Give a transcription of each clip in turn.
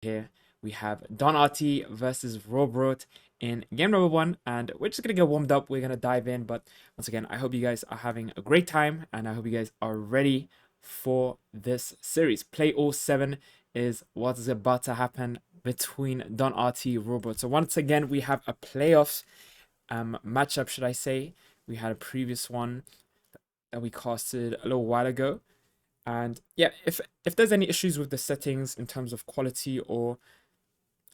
Here we have Don Arty versus Rohbrot in game number one, and we're just gonna get warmed up. We're gonna dive in, but once again, I hope you guys are having a great time, and I hope you guys are ready for this series. Play all seven is what is about to happen between Don Arty and Rohbrot. So once again, we have a playoffs matchup, should I say? We had a previous one that we casted a little while ago. And yeah, if there's any issues with the settings in terms of quality or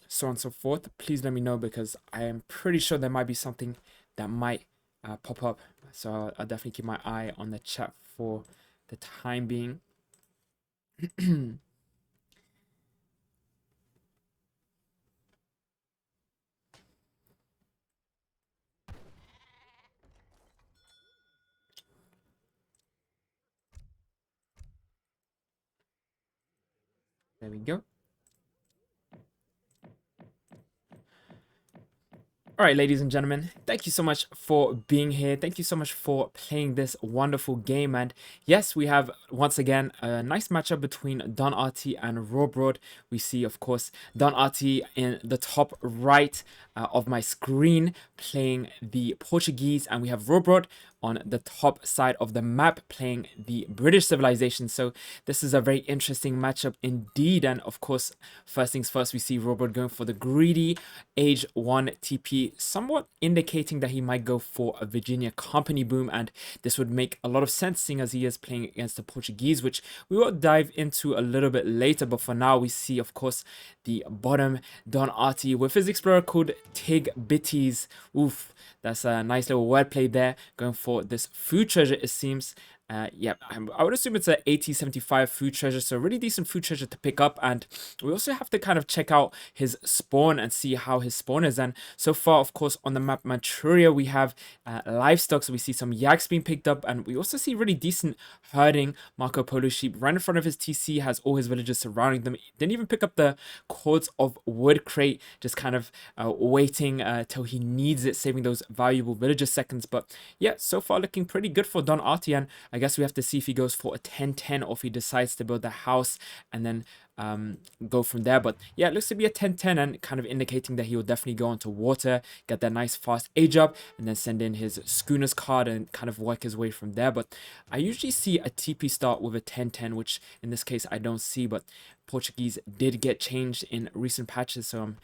so on and so forth, please let me know because I am pretty sure there might be something that might pop up. So I'll definitely keep my eye on the chat for the time being. There we go. All right, ladies and gentlemen, thank you so much for being here. Thank you so much for playing this wonderful game. And yes, we have once again a nice matchup between Don Arty and Rohbrot. We see, of course, Don Arty in the top right of my screen playing the Portuguese, and we have Rohbrot on the top side of the map playing the British civilization. So this is a very interesting matchup indeed. And of course, first things first, we see Rohbrot going for the greedy age 1 TP, somewhat indicating that he might go for a Virginia company boom, and this would make a lot of sense seeing as he is playing against the Portuguese, which we will dive into a little bit later. But for now, we see, of course, the bottom Don Arty with his explorer called Tig Bitties. Oof, that's a nice little wordplay there, going for this food treasure, it seems. Yeah, I would assume it's a 8075 food treasure, so really decent food treasure to pick up. And we also have to kind of check out his spawn and see how his spawn is. And so far, of course, on the map Manchuria, we have livestock, so we see some yaks being picked up, and we also see really decent herding. Marco Polo sheep right in front of his TC, has all his villagers surrounding them. Didn't even pick up the cords of wood crate, just kind of waiting till he needs it, saving those valuable villager seconds. But yeah, so far looking pretty good for Don Arty, and I guess we have to see if he goes for a 10-10 or if he decides to build the house and then go from there. But yeah, it looks to be a 10-10 and kind of indicating that he will definitely go onto water, get that nice fast age up, and then send in his schooners card and kind of work his way from there. But I usually see a TP start with a 10-10, which in this case I don't see, but Portuguese did get changed in recent patches, so I'm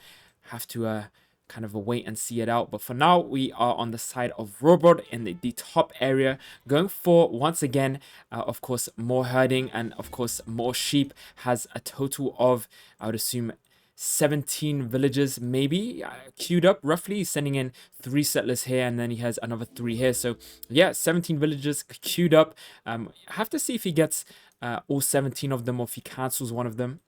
have to kind of wait and see it out. But for now, we are on the side of Rohbrot in the top area, going for, once again, of course, more herding and, of course, more sheep. Has a total of, I would assume, 17 villages maybe queued up roughly. He's sending in 3 settlers here, and then he has another 3 here. So yeah, 17 villages queued up. I have to see if he gets all 17 of them or if he cancels one of them.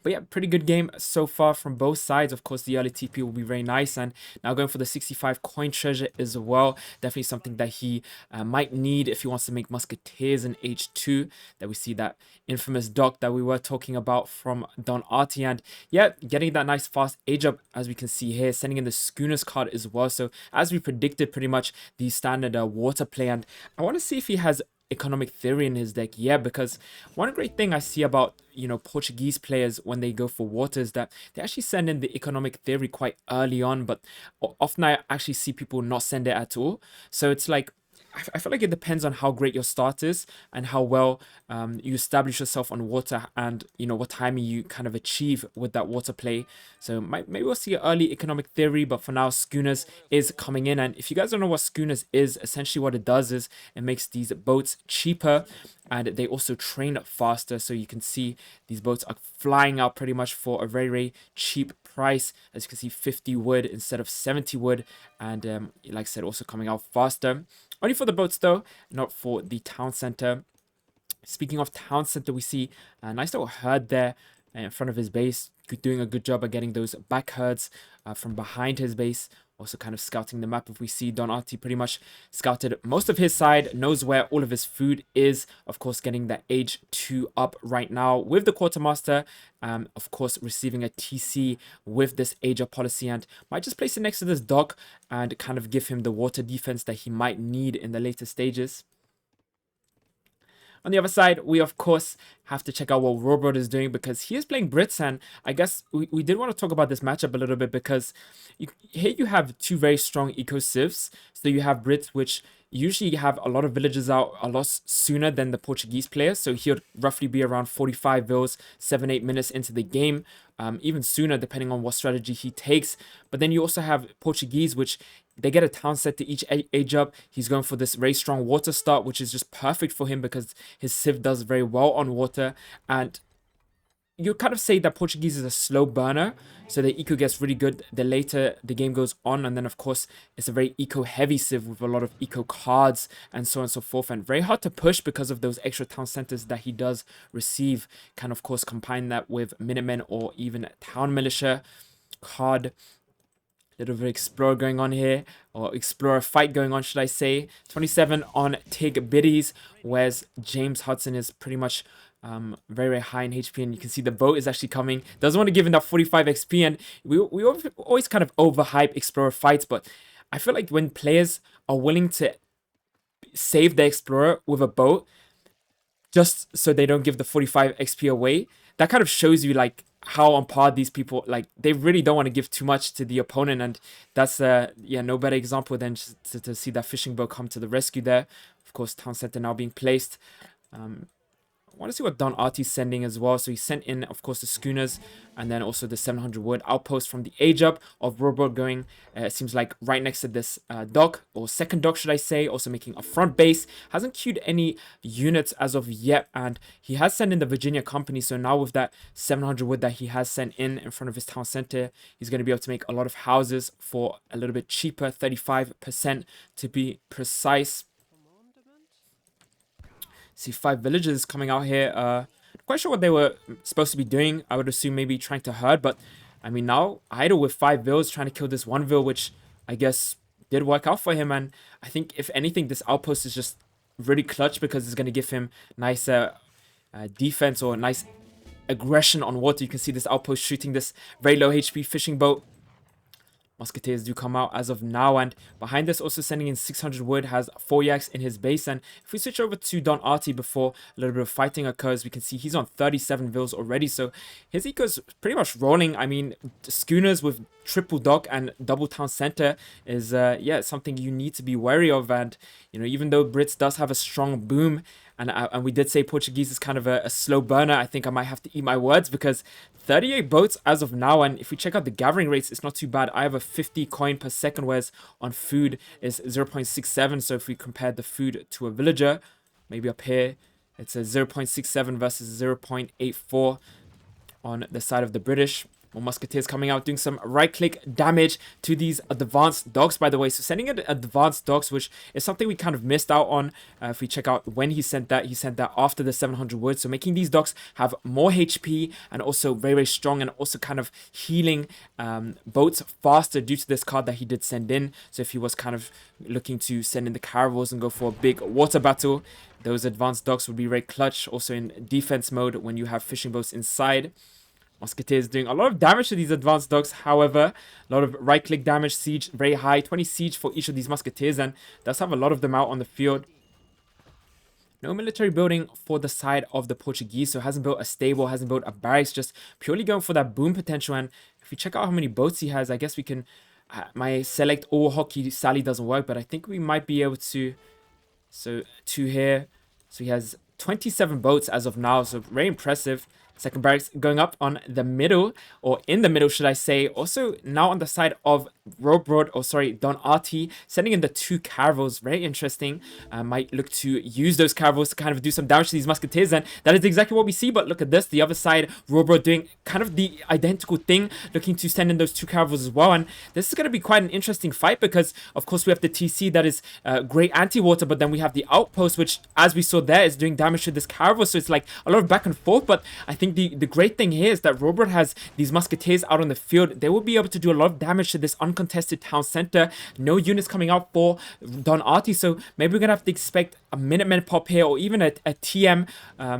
But yeah, pretty good game so far from both sides. Of course, the early TP will be very nice. And now going for the 65 coin treasure as well. Definitely something that he might need if he wants to make musketeers in H2. That we see that infamous dock that we were talking about from Don Arty. And yeah, getting that nice fast age up, as we can see here. Sending in the schooners card as well. So as we predicted, pretty much the standard water play. And I want to see if he has economic theory in his deck. Yeah, because one great thing I see about, you know, Portuguese players when they go for water is that they actually send in the economic theory quite early on, but often I actually see people not send it at all. So it's like, I feel like it depends on how great your start is and how well you establish yourself on water, and you know what timing you kind of achieve with that water play. So maybe we'll see an early economic theory, but for now, schooners is coming in. And if you guys don't know what schooners is, essentially what it does is it makes these boats cheaper, and they also train faster. So you can see these boats are flying out pretty much for a very, very cheap price. As you can see, 50 wood instead of 70 wood, and like I said, also coming out faster. Only for the boats though, not for the town center. Speaking of town center, we see a nice little herd there in front of his base, doing a good job of getting those back herds from behind his base. Also kind of scouting the map. If we see Don Arty pretty much scouted most of his side, knows where all of his food is. Of course, getting that age 2 up right now with the quartermaster. Of course, receiving a TC with this age up policy, and might just place it next to this dock and kind of give him the water defense that he might need in the later stages. On the other side, we of course have to check out what Rohbrot is doing because he is playing Brits, and I guess we did want to talk about this matchup a little bit because here you have two very strong eco civs. So you have Brits, which usually have a lot of villages out a lot sooner than the Portuguese players. So he'll roughly be around 45 vills, 7-8 minutes into the game, even sooner depending on what strategy he takes. But then you also have Portuguese, which they get a town set to each age up. He's going for this very strong water start, which is just perfect for him because his civ does very well on water. And you kind of say that Portuguese is a slow burner, so the eco gets really good the later the game goes on, and then of course it's a very eco heavy civ with a lot of eco cards and so on and so forth, and very hard to push because of those extra town centers that he does receive. Can of course combine that with Minutemen or even Town Militia card. Little bit of Explorer going on here, or Explorer fight going on, should I say. 27 on Tig Biddies, whereas James Hudson is pretty much very, very high in HP, and you can see the boat is actually coming. Doesn't want to give him that 45 XP, and we always kind of overhype Explorer fights, but I feel like when players are willing to save the Explorer with a boat just so they don't give the 45 XP away, that kind of shows you like how on par these people, like they really don't want to give too much to the opponent, and that's yeah, no better example than just to see that fishing boat come to the rescue there. Of course, town center now being placed. I want to see what Don Arty's sending as well. So he sent in, of course, the schooners and then also the 700 wood outpost from the age up of Rohbrot going, it seems like right next to this dock, or second dock, should I say, also making a front base. Hasn't queued any units as of yet, and he has sent in the Virginia company. So now with that 700 wood that he has sent in front of his town center, he's going to be able to make a lot of houses for a little bit cheaper, 35% to be precise. See 5 villagers coming out here. Not quite sure what they were supposed to be doing. I would assume maybe trying to herd, but I mean now idle with 5 vills trying to kill this 1 vill, which I guess did work out for him. And I think if anything, this outpost is just really clutch because it's going to give him nice defense or nice aggression on water. You can see this outpost shooting this very low HP fishing boat. Musketeers do come out as of now, and behind this also sending in 600 wood, has 4 yaks in his base. And if we switch over to Don Arty before a little bit of fighting occurs, we can see he's on 37 vills already, so his eco's pretty much rolling. I mean, schooners with triple dock and double town center is yeah, something you need to be wary of. And you know, even though Brits does have a strong boom, and we did say Portuguese is kind of a slow burner, I think I might have to eat my words because 38 boats as of now, and if we check out the gathering rates, it's not too bad. I have a 50 coin per second, whereas on food is 0.67. So if we compare the food to a villager, maybe up here, it's a 0.67 versus 0.84 on the side of the British. More musketeers coming out, doing some right-click damage to these advanced dogs, by the way. So sending in advanced dogs, which is something we kind of missed out on. If we check out when he sent that after the 700 wood. So making these dogs have more HP and also very, very strong, and also kind of healing boats faster due to this card that he did send in. So if he was kind of looking to send in the caravels and go for a big water battle, those advanced dogs would be very clutch. Also in defense mode when you have fishing boats inside. Musketeers doing a lot of damage to these advanced dogs, however, a lot of right-click damage, siege, very high, 20 siege for each of these musketeers, and does have a lot of them out on the field. No military building for the side of the Portuguese, so hasn't built a stable, hasn't built a barracks, just purely going for that boom potential. And if we check out how many boats he has, I guess we can, my select all hockey Sally doesn't work, but I think we might be able to, so 2 here, so he has 27 boats as of now, so very impressive. Second barracks going up on the middle, or in the middle, should I say. Also now on the side of Rohbrot, or sorry, Don Arty, sending in the 2 caravels. Very interesting. Might look to use those caravels to kind of do some damage to these musketeers, and that is exactly what we see. But look at this, the other side, Rohbrot doing kind of the identical thing, looking to send in those 2 caravels as well. And this is going to be quite an interesting fight because, of course, we have the TC that is great anti-water, but then we have the outpost, which, as we saw there, is doing damage to this caravel. So it's like a lot of back and forth, but I think the great thing here is that Rohbrot has these musketeers out on the field. They will be able to do a lot of damage to this uncontested town center. No units coming out for Don Arty, so maybe we're gonna have to expect a Minutemen pop here, or even a TM,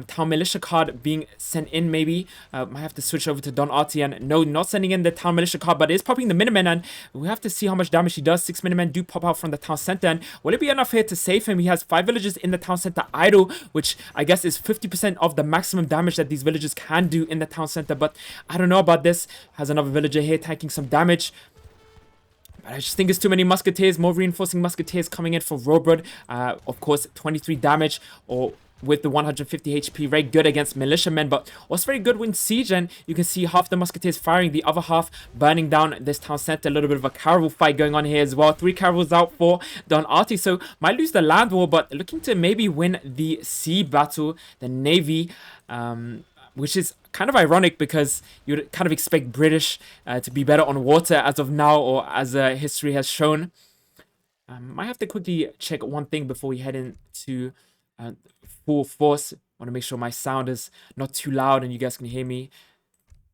Town Militia card being sent in maybe. Might have to switch over to Don Arty, and no, not sending in the Town Militia card, but it is popping the Minutemen, and we have to see how much damage he does. 6 Minutemen do pop out from the town center, and will it be enough here to save him? He has 5 villagers in the town center idle, which I guess is 50% of the maximum damage that these villagers can do in the town center, but I don't know about this. Has another villager here taking some damage. But I just think it's too many musketeers, more reinforcing musketeers coming in for Rohbrot. Of course, 23 damage, or with the 150 HP, very good against militiamen, but was very good when siege, and you can see half the musketeers firing, the other half burning down this town center. A little bit of a caravel fight going on here as well. 3 caravels out for Don Arty, so might lose the land war, but looking to maybe win the sea battle, the navy, which is kind of ironic because you'd kind of expect British to be better on water as of now, or as history has shown. Might have to quickly check one thing before we head into full force. Want to make sure my sound is not too loud and you guys can hear me,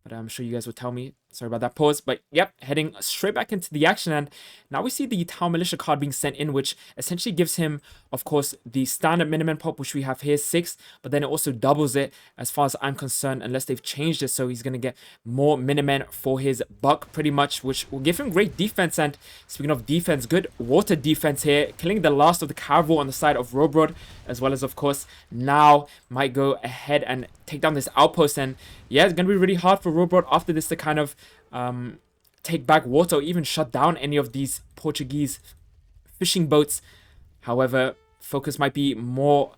but I'm sure you guys will tell me. Sorry about that pause, but yep, heading straight back into the action, and now we see the Town Militia card being sent in, which essentially gives him, of course, the standard Minutemen pop, which we have here, 6, but then it also doubles it as far as I'm concerned, unless they've changed it, so he's going to get more Minutemen for his buck, pretty much, which will give him great defense. And speaking of defense, good water defense here, killing the last of the caravel on the side of Rohbrot, as well as, of course, now might go ahead and take down this outpost. And yeah, it's going to be really hard for Rohbrot after this to kind of take back water, or even shut down any of these Portuguese fishing boats. However, focus might be more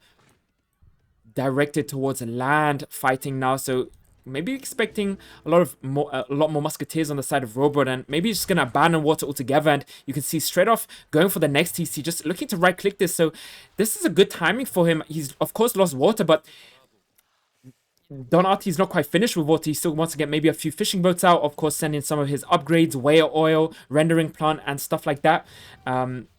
directed towards land fighting now, so maybe expecting a lot more musketeers on the side of Rohbrot, and maybe he's just gonna abandon water altogether. And you can see straight off going for the next TC, just looking to right click this. So this is a good timing for him. He's of course lost water, but Don Arty's not quite finished with water. He still wants to get maybe a few fishing boats out. Of course, send in some of his upgrades, whale oil, rendering plant, and stuff like that.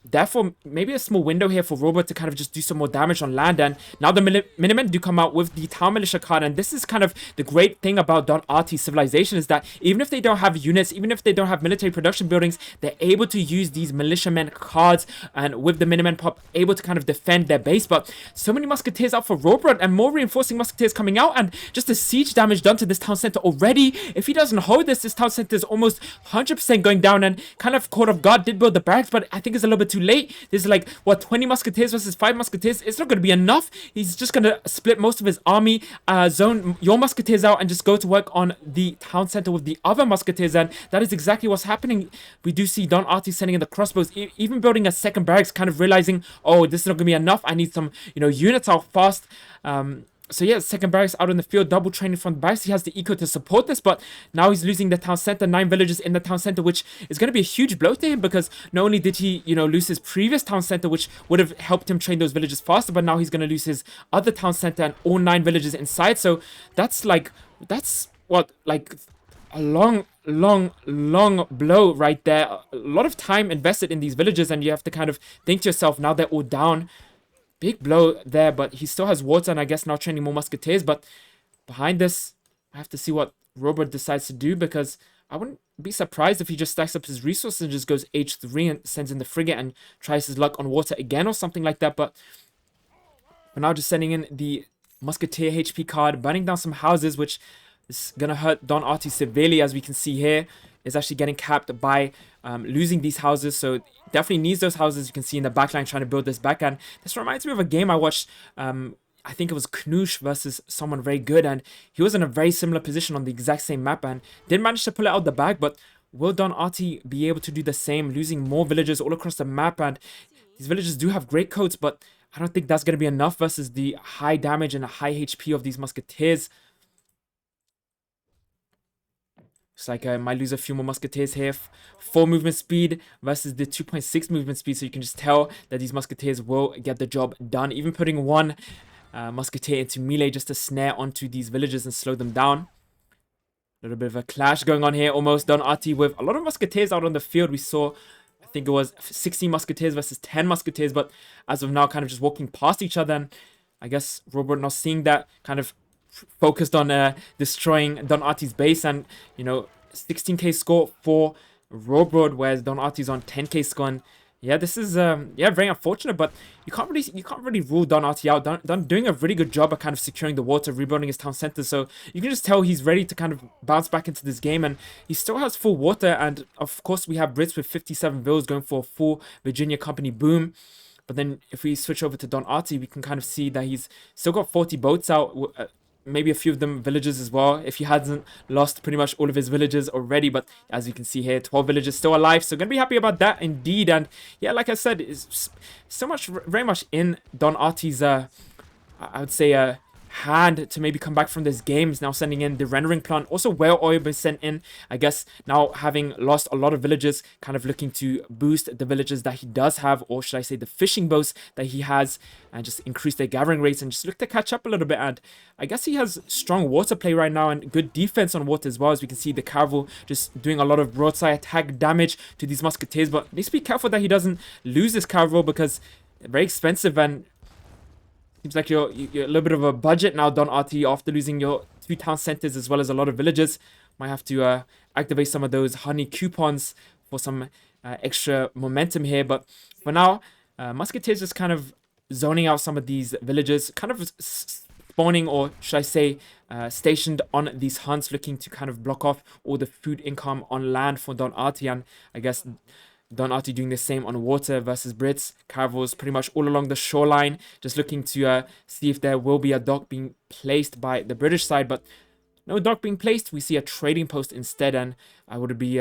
Therefore, maybe a small window here for Rohbrot to kind of just do some more damage on land. And now the Minutemen do come out with the Town Militia card. And this is kind of the great thing about Don Arty's civilization, is that even if they don't have units, even if they don't have military production buildings, they're able to use these militiamen cards, and with the Minutemen pop, able to kind of defend their base. But so many musketeers out for Rohbrot, and more reinforcing musketeers coming out, and just the siege damage done to this town center already. If he doesn't hold this town center is almost 100% going down, and kind of caught off guard. Did build the barracks, but I think it's a little bit too late. There's like, what, 20 musketeers versus 5 musketeers? It's not going to be enough. He's just going to split most of his army, zone your musketeers out, and just go to work on the town center with the other musketeers. And that is exactly what's happening. We do see Don Arty sending in the crossbows, even building a second barracks, kind of realizing, oh, this is not going to be enough. I need some, units out fast. So yeah, second barracks out in the field, double training from the barracks. He has the eco to support this, but now he's losing the town center, 9 villagers in the town center, which is going to be a huge blow to him, because not only did he, lose his previous town center, which would have helped him train those villagers faster, but now he's going to lose his other town center and all 9 villagers inside. So that's what, like a long blow right there. A lot of time invested in these villagers, and you have to kind of think to yourself, now they're all down. Big blow there, but he still has water, and I guess now training more musketeers. But behind this, I have to see what Rohbrot decides to do, because I wouldn't be surprised if he just stacks up his resources and just goes H3 and sends in the frigate and tries his luck on water again or something like that. But for now, just sending in the musketeer HP card, burning down some houses, which is going to hurt Don Arty severely, as we can see here. Is actually getting capped by losing these houses, so definitely needs those houses. You can see in the backline trying to build this back, and this reminds me of a game I watched. I think it was Knoosh versus someone very good, and he was in a very similar position on the exact same map and didn't manage to pull it out the bag. But will Don Arty be able to do the same, losing more villagers all across the map? And these villagers do have great coats, but I don't think that's going to be enough versus the high damage and high HP of these musketeers. Looks like I might lose a few more musketeers here. 4 movement speed versus the 2.6 movement speed. So you can just tell that these musketeers will get the job done. Even putting 1 musketeer into melee just to snare onto these villagers and slow them down. A little bit of a clash going on here. Almost Don Arty with a lot of musketeers out on the field. We saw, I think it was 16 musketeers versus 10 musketeers. But as of now, kind of just walking past each other. And I guess Rohbrot not seeing that, kind of focused on destroying Don Arty's base, and 16k score for Rohbrot, whereas Don Arty's on 10k score. And Yeah, this is yeah, very unfortunate, but you can't really rule Don Arty out. Don doing a really good job at kind of securing the water, rebuilding his town center. So you can just tell he's ready to kind of bounce back into this game, and he still has full water. And of course, we have Brits with 57 vills going for a full Virginia Company boom. But then if we switch over to Don Arty, we can kind of see that he's still got 40 boats out, maybe a few of them villages as well, if he hasn't lost pretty much all of his villages already. But as you can see here, 12 villages still alive, so gonna be happy about that indeed. And yeah, like I said, it's so much, very much in Don Arty's I would say hand to maybe come back from this game. Is now sending in the rendering plant. Also whale oil been sent in. I guess now having lost a lot of villages, kind of looking to boost the villages that he does have, or should I say the fishing boats that he has, and just increase their gathering rates and just look to catch up a little bit. And I guess he has strong water play right now and good defense on water as well. As we can see, the cavalry just doing a lot of broadside attack damage to these musketeers, but needs to be careful that he doesn't lose this cavalry because they're very expensive. And seems like you're a little bit of a budget now, Don Arty, after losing your 2 town centers as well as a lot of villages. Might have to activate some of those honey coupons for some extra momentum here. But for now, Musketeers just kind of zoning out some of these villages, kind of spawning, or should I say, stationed on these hunts, looking to kind of block off all the food income on land for Don Arty. And I guess Don Arty doing the same on water versus Brits. Caravels pretty much all along the shoreline, just looking to see if there will be a dock being placed by the British side. But no dock being placed. We see a trading post instead, and I wouldn't be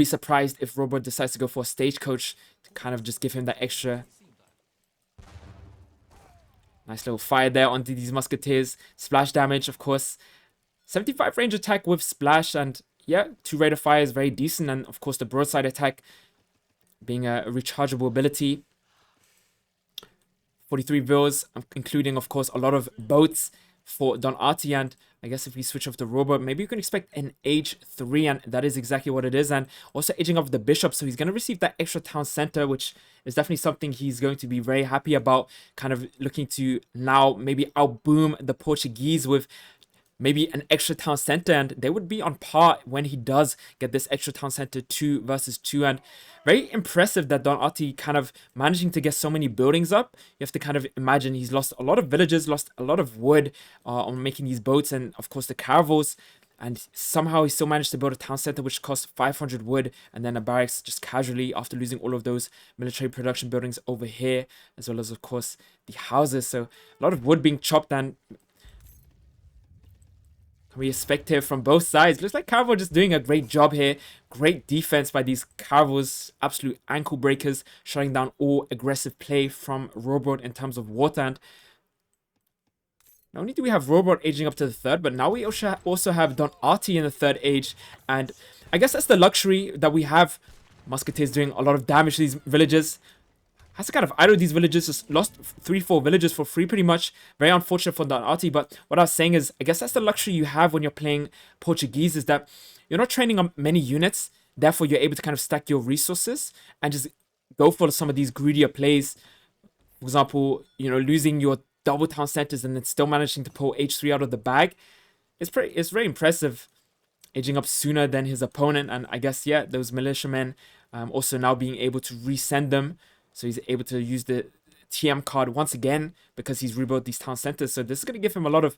surprised if Rohbrot decides to go for a stagecoach to kind of just give him that extra. Nice little fire there onto these musketeers. Splash damage, of course. 75 range attack with splash, and yeah, 2 rate of fire is very decent. And of course, the broadside attack being a rechargeable ability. 43 vills, including, of course, a lot of boats for Don Arty. And I guess if we switch off the Rohbrot, maybe you can expect an H3, and that is exactly what it is. And also aging off the bishop, so he's going to receive that extra town center, which is definitely something he's going to be very happy about. Kind of looking to now maybe outboom the Portuguese with maybe an extra town center, and they would be on par when he does get this extra town center 2 versus 2. And very impressive that Don Arty kind of managing to get so many buildings up. You have to kind of imagine he's lost a lot of villages, lost a lot of wood on making these boats, and of course the caravels. And somehow he still managed to build a town center which cost 500 wood, and then a barracks just casually after losing all of those military production buildings over here, as well as of course the houses. So a lot of wood being chopped, and we expect here from both sides. Looks like Carvo just doing a great job here. Great defense by these Carvos. Absolute ankle breakers, shutting down all aggressive play from Rohbrot in terms of water. And not only do we have Rohbrot aging up to the 3rd, but now we also have Don Arty in the 3rd age. And I guess that's the luxury that we have. Musketeers doing a lot of damage to these villages. Has to kind of idle these villages, just lost 3-4 villages for free pretty much. Very unfortunate for Don Arty, but what I was saying is, I guess that's the luxury you have when you're playing Portuguese, is that you're not training on many units, therefore you're able to kind of stack your resources and just go for some of these greedier plays. For example, you know, losing your double town centers and then still managing to pull H3 out of the bag. It's very impressive, aging up sooner than his opponent. And I guess, yeah, those militiamen also now being able to resend them. So he's able to use the TM card once again because he's rebuilt these town centers. So this is going to give him a lot of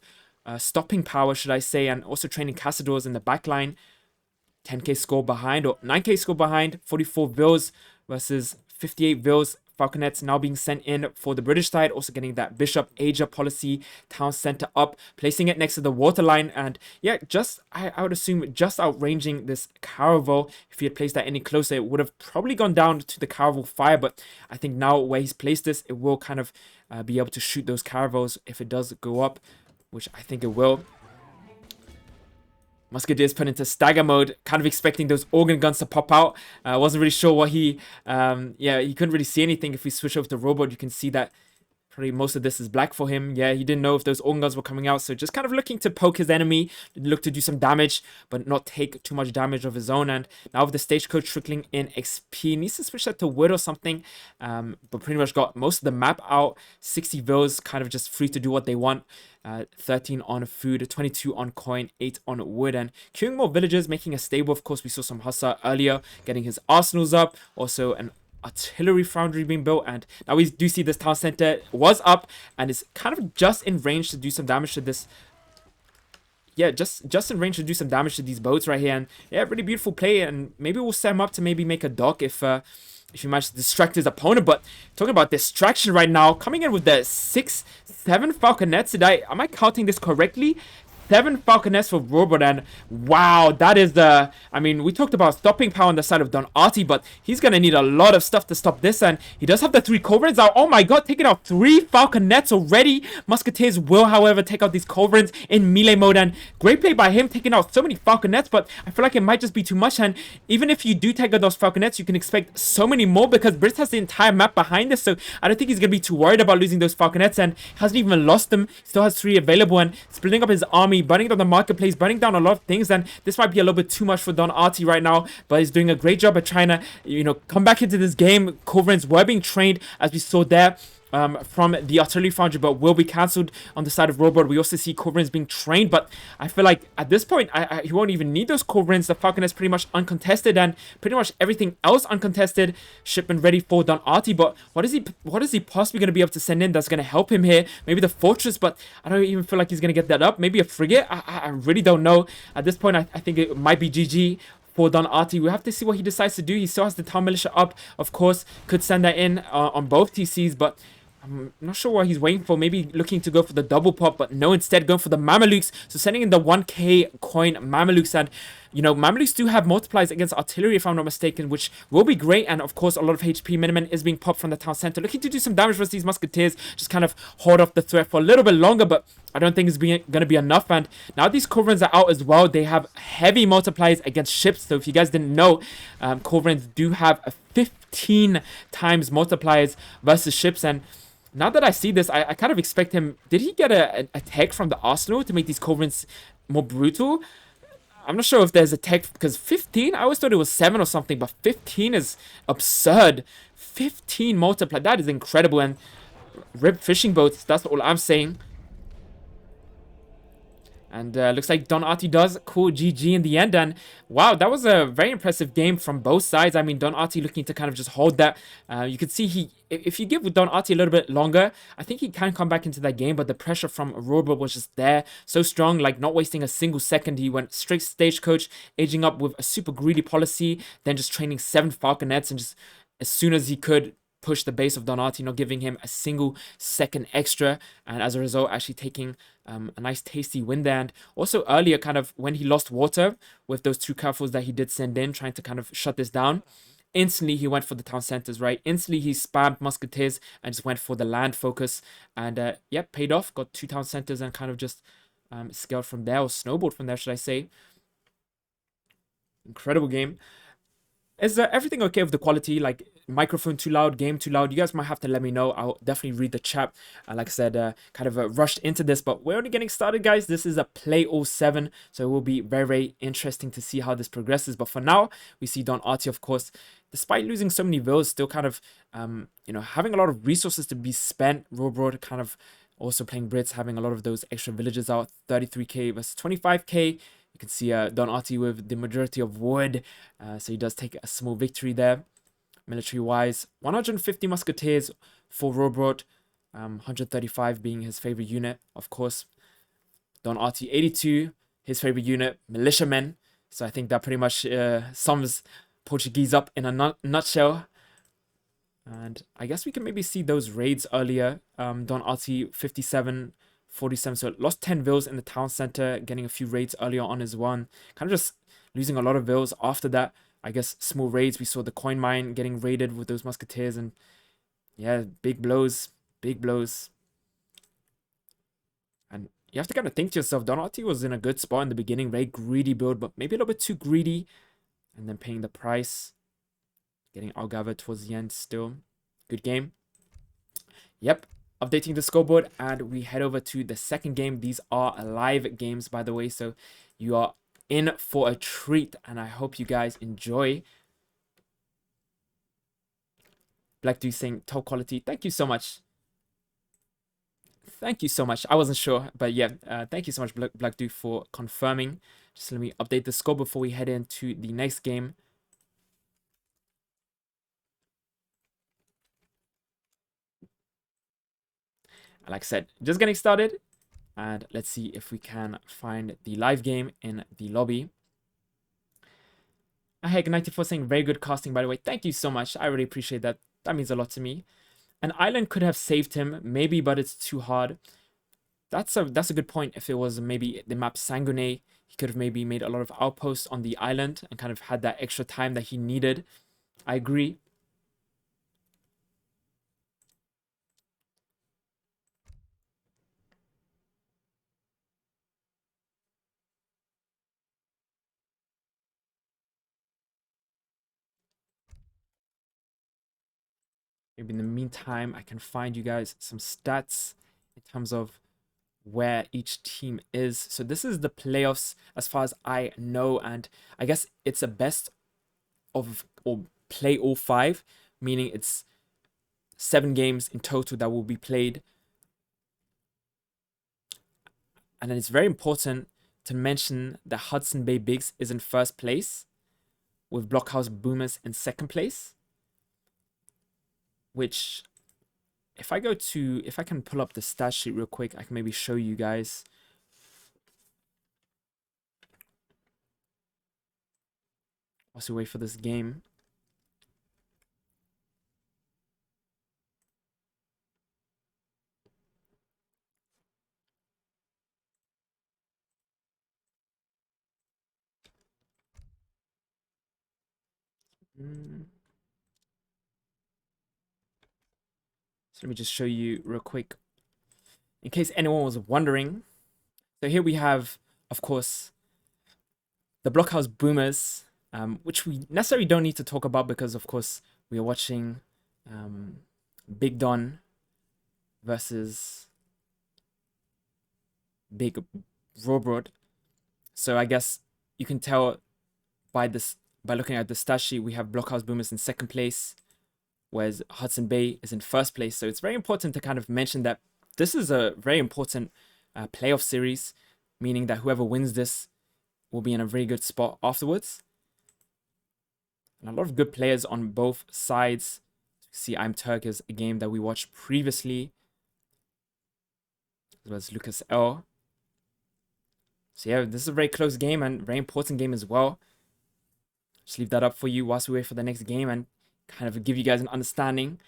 stopping power, should I say, and also training Castadors in the back line. 10k score behind, or 9k score behind, 44 vills versus 58 vills. Falconets now being sent in for the British side, also getting that Bishop Asia policy town center up, placing it next to the waterline, and yeah, just I would assume just outranging this Caravel. If he had placed that any closer, it would have probably gone down to the Caravel fire, but I think now where he's placed this, it will kind of be able to shoot those Caravels if it does go up, which I think it will. Musketeers put into stagger mode, kind of expecting those organ guns to pop out. Wasn't really sure what he couldn't really see anything. If we switch over to Rohbrot, you can see that probably most of this is black for him. Yeah, he didn't know if those organ guns were coming out, so just kind of looking to poke his enemy, look to do some damage, but not take too much damage of his own. And now with the stagecoach trickling in XP, needs to switch that to wood or something, but pretty much got most of the map out. 60 vills, kind of just free to do what they want. 13 on food, 22 on coin, 8 on wood, and queuing more villagers, making a stable. Of course, we saw some Hussar earlier, getting his arsenals up. Also, an artillery foundry being built, and now we do see this town center was up and is kind of just in range to do some damage to this. Yeah, just in range to do some damage to these boats right here. And yeah, really beautiful play, and maybe we'll set him up to maybe make a dock if he managed to distract his opponent. But talking about distraction right now, coming in with the 7 falconets. Am I counting this correctly? 7 falconets for Rohbrot, and wow, that is the... I mean, we talked about stopping power on the side of Don Arty, but he's gonna need a lot of stuff to stop this, and he does have the 3 culverins out. Oh my god, taking out 3 falconets already. Musketeers will, however, take out these culverins in melee mode, and great play by him, taking out so many falconets, but I feel like it might just be too much. And even if you do take out those falconets, you can expect so many more, because BIGS has the entire map behind this, so I don't think he's gonna be too worried about losing those falconets, and hasn't even lost them. Still has 3 available, and splitting up his army, burning down the marketplace, burning down a lot of things. And this might be a little bit too much for Don Arty right now, but he's doing a great job at trying to, you know, come back into this game. Culverins were being trained, as we saw there, from the artillery foundry, but will be cancelled on the side of Rohbrot. We also see culverins being trained, but I feel like at this point he won't even need those culverins. The falcon is pretty much uncontested, and pretty much everything else uncontested. Shipment ready for Don Arty, but what is he possibly going to be able to send in that's going to help him here? Maybe the fortress, but I don't even feel like he's going to get that up. Maybe a frigate. I really don't know at this point. I think it might be GG for Don Arty. We have to see what he decides to do. He still has the town militia up, of course, could send that in on both TCs, but I'm not sure what he's waiting for. Maybe looking to go for the double pop, but no, instead going for the Mamelukes. So sending in the 1k coin Mamelukes, and you know, Mamelukes do have multipliers against artillery, if I'm not mistaken, which will be great. And of course, a lot of HP minimum is being popped from the town center, looking to do some damage versus these musketeers, just kind of hold off the threat for a little bit longer, but I don't think it's going to be enough. And now these culverins are out as well. They have heavy multipliers against ships. So if you guys didn't know, culverins do have a 15 times multipliers versus ships. And now that I see this, I kind of expect him... Did he get a tech from the arsenal to make these culverins more brutal? I'm not sure if there's a tech, because 15? I always thought it was 7 or something, but 15 is absurd. 15 multiply. That is incredible. And rip fishing boats, that's all I'm saying. And looks like Don Arty does call GG in the end. And wow, that was a very impressive game from both sides. I mean, Don Arty looking to kind of just hold that. You could see if you give Don Arty a little bit longer, I think he can come back into that game. But the pressure from Rohbrot was just there. So strong, like not wasting a single second. He went straight stagecoach, aging up with a super greedy policy. Then just training 7 falconets, and just as soon as he could, push the base of Don Arty, not giving him a single second extra, and as a result actually taking a nice tasty win there. And also earlier, kind of when he lost water with those 2 carefulls that he did send in, trying to kind of shut this down, instantly he went for the town centers, right? Instantly he spammed musketeers and just went for the land focus, and yep, paid off. Got 2 town centers and kind of just scaled from there, or snowballed from there, should I say. Incredible game. Is everything okay with the quality? Like, microphone too loud, game too loud? You guys might have to let me know. I'll definitely read the chat. Like I said, kind of rushed into this, but we're only getting started, guys. This is a play 07, so it will be very, very interesting to see how this progresses. But for now, we see Don Arty, of course, despite losing so many villas, still kind of, you know, having a lot of resources to be spent. Rohbrot kind of also playing Brits, having a lot of those extra villages out, 33k versus 25k. You can see Don Arty with the majority of wood, so he does take a small victory there. Military-wise, 150 musketeers for Rohbrot, 135 being his favorite unit, of course. Don Arty, 82, his favorite unit, militiamen. So I think that pretty much sums Portuguese up in a nutshell. And I guess we can maybe see those raids earlier. Don Arty, 57, 47, so lost 10 vills in the town center, getting a few raids earlier on as well. Kind of just losing a lot of vills after that. I guess small raids. We saw the coin mine getting raided with those musketeers, and yeah, big blows, big blows. And you have to kind of think to yourself, Don Arty was in a good spot in the beginning, very greedy build, but maybe a little bit too greedy, and then paying the price, getting Algarve towards the end still. Good game. Yep. Updating the scoreboard, and we head over to the second game. These are live games, by the way, so you are in for a treat, and I hope you guys enjoy. Black Dude saying top quality. Thank you so much. Thank you so much. I wasn't sure, but yeah, thank you so much, Black Dude, for confirming. Just let me update the score before we head into the next game. Like I said, just getting started. And let's see if we can find the live game in the lobby. Hey, 94 saying very good casting, by the way. Thank you so much. I really appreciate that. That means a lot to me. An island could have saved him, maybe, but it's too hard. That's a good point. If it was maybe the map Sanguine, he could have maybe made a lot of outposts on the island and kind of had that extra time that he needed. I agree. Maybe in the meantime, I can find you guys some stats in terms of where each team is. So this is the playoffs as far as I know, and I guess it's a best of or play all 5, meaning it's 7 games in total that will be played. And then it's very important to mention that Hudson Bay BIGS is in first place, with Blockhouse Boomers in second place, which if I can pull up the stat sheet real quick, I can maybe show you guys. Whilst we wait for this game. So let me just show you real quick, in case anyone was wondering. So here we have, of course, the Blockhouse Boomers, which we necessarily don't need to talk about because, of course, we are watching Big Don versus Big Rohbrot. So I guess you can tell by looking at the stat sheet, we have Blockhouse Boomers in second place, whereas Hudson Bay is in first place. So it's very important to kind of mention that this is a very important playoff series, meaning that whoever wins this will be in a very good spot afterwards. And a lot of good players on both sides. See, I'm Turk is a game that we watched previously. As well as Lucas L. So yeah, this is a very close game and very important game as well. Just leave that up for you whilst we wait for the next game and kind of give you guys an understanding.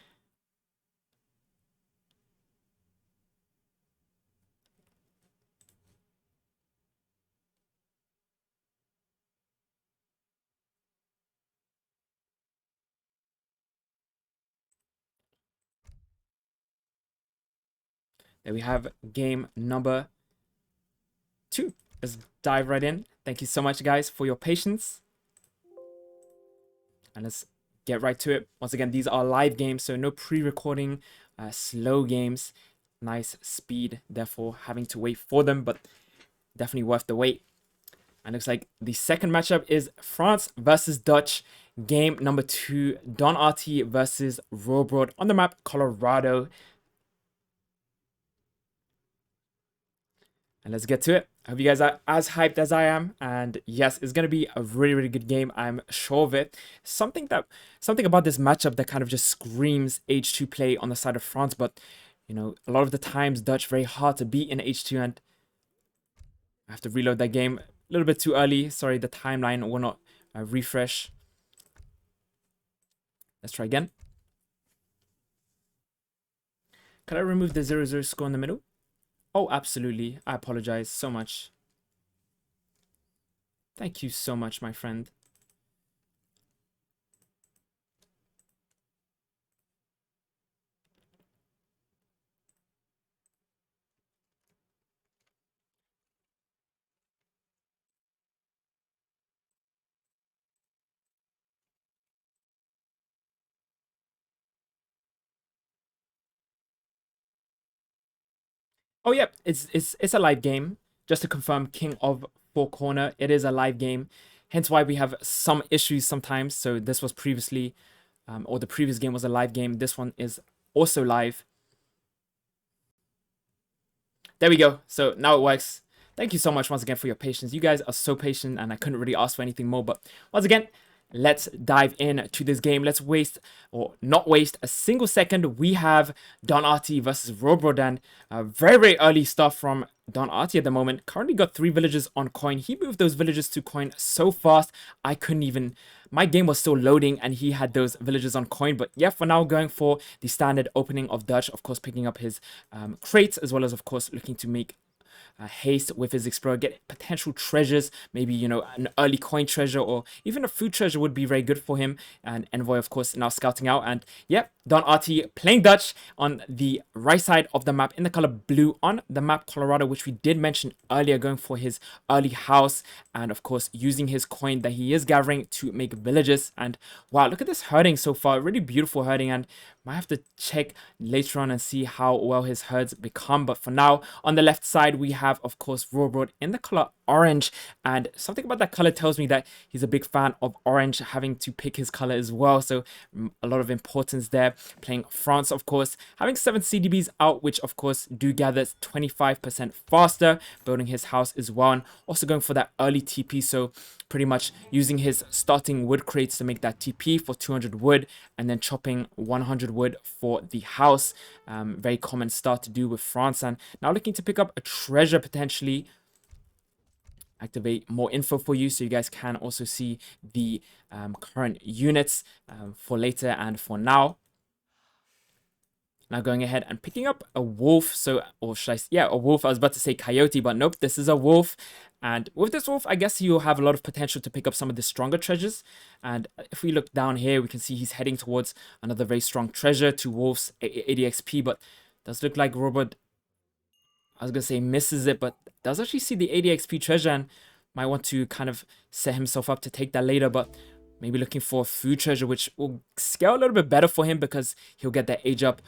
There we have game number 2. Let's dive right in. Thank you so much, guys, for your patience. And let's get right to it. Once again, these are live games, so no pre-recording, slow games. Nice speed, therefore having to wait for them, but definitely worth the wait. And looks like the second matchup is France versus Dutch. Game number 2, Don Arty versus Rohbrot on the map Colorado. And let's get to it. I hope you guys are as hyped as I am. And yes, it's going to be a really, really good game. I'm sure of it. Something about this matchup that kind of just screams H2 play on the side of France. But, you know, a lot of the times Dutch very hard to beat in H2. And I have to reload that game a little bit too early. Sorry, the timeline will not refresh. Let's try again. Could I remove the 0-0 score in the middle? Oh, absolutely. I apologize so much. Thank you so much, my friend. Oh, yep, it's a live game. Just to confirm, King of Four Corner, it is a live game. Hence why we have some issues sometimes. So this was previously, or the previous game was a live game. This one is also live. There we go. So now it works. Thank you so much once again for your patience. You guys are so patient and I couldn't really ask for anything more. But once again, let's dive in to this game. Let's not waste a single second. We have Don Arty versus Rohbrot, and very, very early stuff from Don Arty at the moment. Currently got 3 villages on coin. He moved those villages to coin so fast, I couldn't even... My game was still loading and he had those villages on coin. But yeah, for now, going for the standard opening of Dutch. Of course, picking up his crates, as well as, of course, looking to make haste with his explorer, get potential treasures, maybe, you know, an early coin treasure or even a food treasure would be very good for him. And Envoy, of course, now scouting out. And yeah, Don Arty playing Dutch on the right side of the map in the color blue on the map Colorado, which we did mention earlier, going for his early house and, of course, using his coin that he is gathering to make villages. And wow, look at this herding so far. Really beautiful herding, and might have to check later on and see how well his herds become. But for now, on the left side, we have, of course, Rohbrot in the color orange. And something about that color tells me that he's a big fan of orange, having to pick his color as well. So a lot of importance there. Playing France, of course, having 7 CDBs out, which, of course, do gather 25% faster. Building his house as well. And also going for that early TP. So pretty much using his starting wood crates to make that TP for 200 wood, and then chopping 100 wood for the house. Very common start to do with France. And now looking to pick up a treasure potentially. Activate more info for you so you guys can also see the current units for later and for now. Now going ahead and picking up a wolf. So, or should I say, yeah, a wolf. I was about to say coyote, but nope, this is a wolf. And with this wolf, I guess you'll have a lot of potential to pick up some of the stronger treasures. And if we look down here, we can see he's heading towards another very strong treasure, 2 wolves, 80 XP. But does look like Rohbrot, I was going to say misses it, but does actually see the 80 XP treasure and might want to kind of set himself up to take that later. But maybe looking for a food treasure, which will scale a little bit better for him because he'll get that age up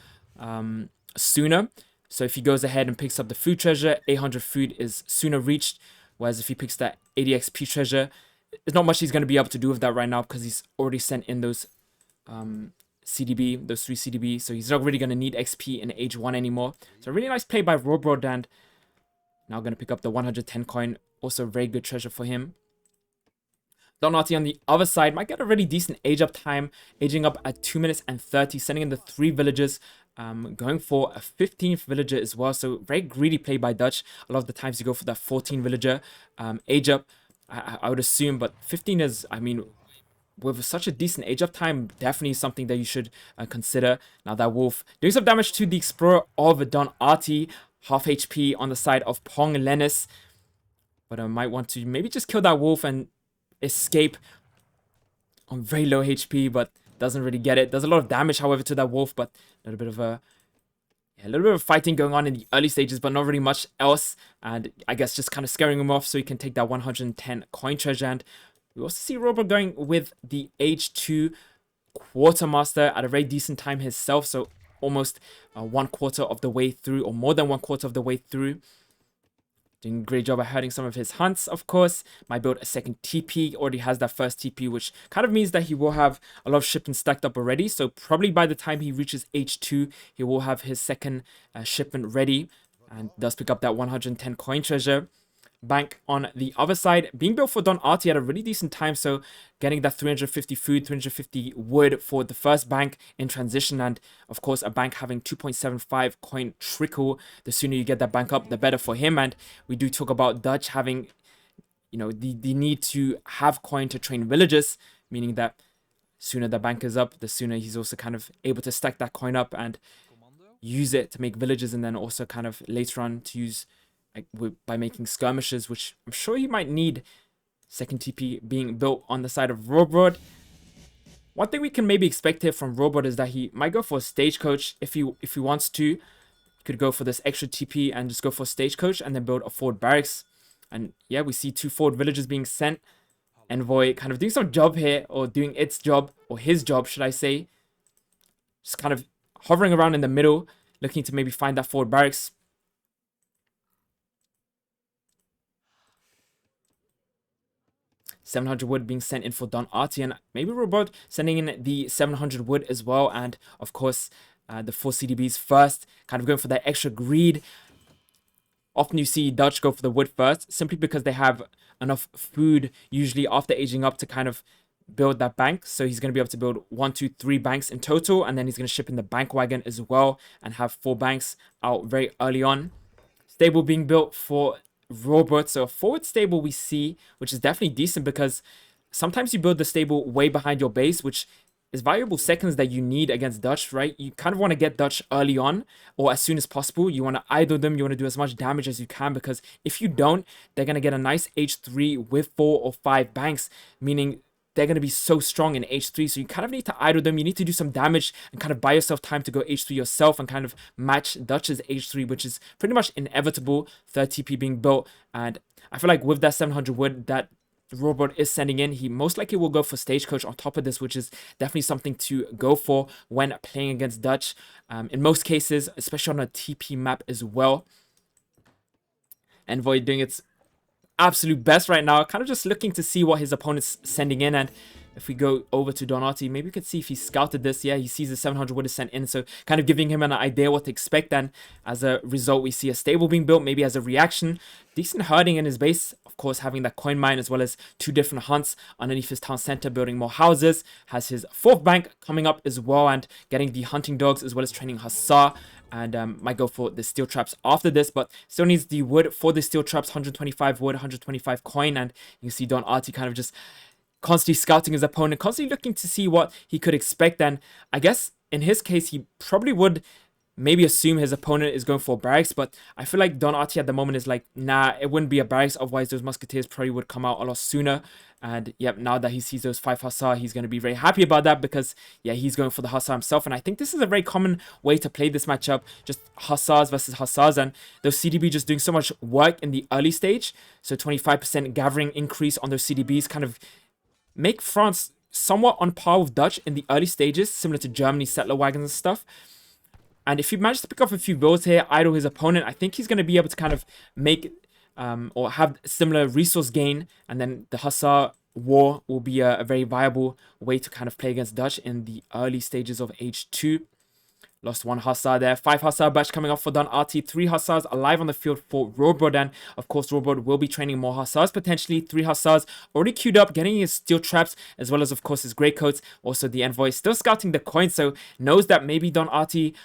sooner. So if he goes ahead and picks up the food treasure, 800 food is sooner reached. Whereas if he picks that 80 XP treasure, there's not much he's going to be able to do with that right now because he's already sent in those CDB, those 3 CDB. So he's not really going to need XP in age 1 anymore. So a really nice play by Rohbrot, and now going to pick up the 110 coin. Also a very good treasure for him. Don Arty on the other side might get a really decent age up time, aging up at 2 minutes and 30, sending in the 3 villagers. Going for a 15th villager as well. So very greedy play by Dutch. A lot of the times you go for that 14 villager age up, I would assume. But 15 is, I mean, with such a decent age up time, definitely something that you should consider. Now that wolf doing some damage to the explorer of Don Arty. Half HP on the side of Pong Lennis. But I might want to maybe just kill that wolf and escape on very low HP, but doesn't really get it. Does a lot of damage, however, to that wolf, but a little bit of fighting going on in the early stages, but not really much else. And I guess just kind of scaring him off so he can take that 110 coin treasure. And we also see Rohbrot going with the age 2 quartermaster at a very decent time himself. So almost 1/4 of the way through, or more than 1/4 of the way through. Doing a great job at hurting some of his hunts, of course. Might build a second TP. Already has that first TP, which kind of means that he will have a lot of shipments stacked up already. So probably by the time he reaches H2, he will have his second shipment ready. And does pick up that 110 coin treasure. Bank on the other side being built for Don Arty at a really decent time, so getting that 350 food, 350 wood for the first bank in transition. And of course a bank having 2.75 coin trickle, the sooner you get that bank up, the better for him. And we do talk about Dutch having, you know, the need to have coin to train villagers, meaning that sooner the bank is up, the sooner he's also kind of able to stack that coin up and use it to make villages, and then also kind of later on to use by making skirmishes, which I'm sure he might need. Second TP being built on the side of Rohbrot. One thing we can maybe expect here from Rohbrot is that he might go for a stagecoach if he wants to. He could go for this extra TP and just go for a stagecoach and then build a forward barracks. And yeah, we see 2 forward villagers being sent. Envoy kind of doing some job here, or doing its job, or his job, should I say. Just kind of hovering around in the middle, looking to maybe find that forward barracks. 700 wood being sent in for Don Arty, and maybe Rohbrot sending in the 700 wood as well. And of course, the 4 CDBs first, kind of going for that extra greed. Often you see Dutch go for the wood first, simply because they have enough food, usually after aging up, to kind of build that bank. So he's going to be able to build 1, 2, 3 banks in total, and then he's going to ship in the bank wagon as well and have 4 banks out very early on. Stable being built for Rohbrot. So a forward stable we see, which is definitely decent because sometimes you build the stable way behind your base, which is valuable seconds that you need against Dutch, right? You kind of want to get Dutch early on or as soon as possible. You want to idle them. You want to do as much damage as you can, because if you don't, they're going to get a nice H3 with 4 or 5 banks, meaning they're going to be so strong in H3. So you kind of need to idle them. You need to do some damage and kind of buy yourself time to go H3 yourself and kind of match Dutch's H3, which is pretty much inevitable. 3rd TP being built. And I feel like with that 700 wood that Rohbrot is sending in, he most likely will go for Stagecoach on top of this, which is definitely something to go for when playing against Dutch. In most cases, especially on a TP map as well. Envoy doing its absolute best right now, kind of just looking to see what his opponent's sending in. And if we go over to Don Arty, maybe we could see if he scouted this. Yeah, he sees the 700 wood is sent in, so kind of giving him an idea what to expect. And as a result, we see a stable being built, maybe as a reaction. Decent herding in his base, of course, having that coin mine as well as 2 different hunts underneath his town center, building more houses. Has his 4th bank coming up as well, and getting the hunting dogs as well as training Hussar. And might go for the steel traps after this, but still needs the wood for the steel traps. 125 wood, 125 coin. And you see Don Arty kind of just constantly scouting his opponent, constantly looking to see what he could expect. And I guess in his case, he probably would maybe assume his opponent is going for barracks, but I feel like Don Arty at the moment is like, nah, it wouldn't be a barracks, otherwise those musketeers probably would come out a lot sooner. And yep, now that he sees those 5 Hussar, he's going to be very happy about that, because yeah, he's going for the Hussar himself. And I think this is a very common way to play this matchup, just Hussars versus Hussars, and those CDB just doing so much work in the early stage. So 25% gathering increase on those CDBs kind of make France somewhat on par with Dutch in the early stages, similar to Germany's settler wagons and stuff. And if he manages to pick off a few builds here, idle his opponent, I think he's going to be able to kind of make or have similar resource gain. And then the Hussar war will be a very viable way to kind of play against Dutch in the early stages of H2. Lost 1 Hussar there. 5 Hussar batch coming up for Don Arty. 3 Hussars alive on the field for Rohbrot. And of course, Rohbrot will be training more Hussars potentially. 3 Hussars already queued up, getting his steel traps, as well as, of course, his grey coats. Also, the envoy still scouting the coin, so knows that maybe Don Arty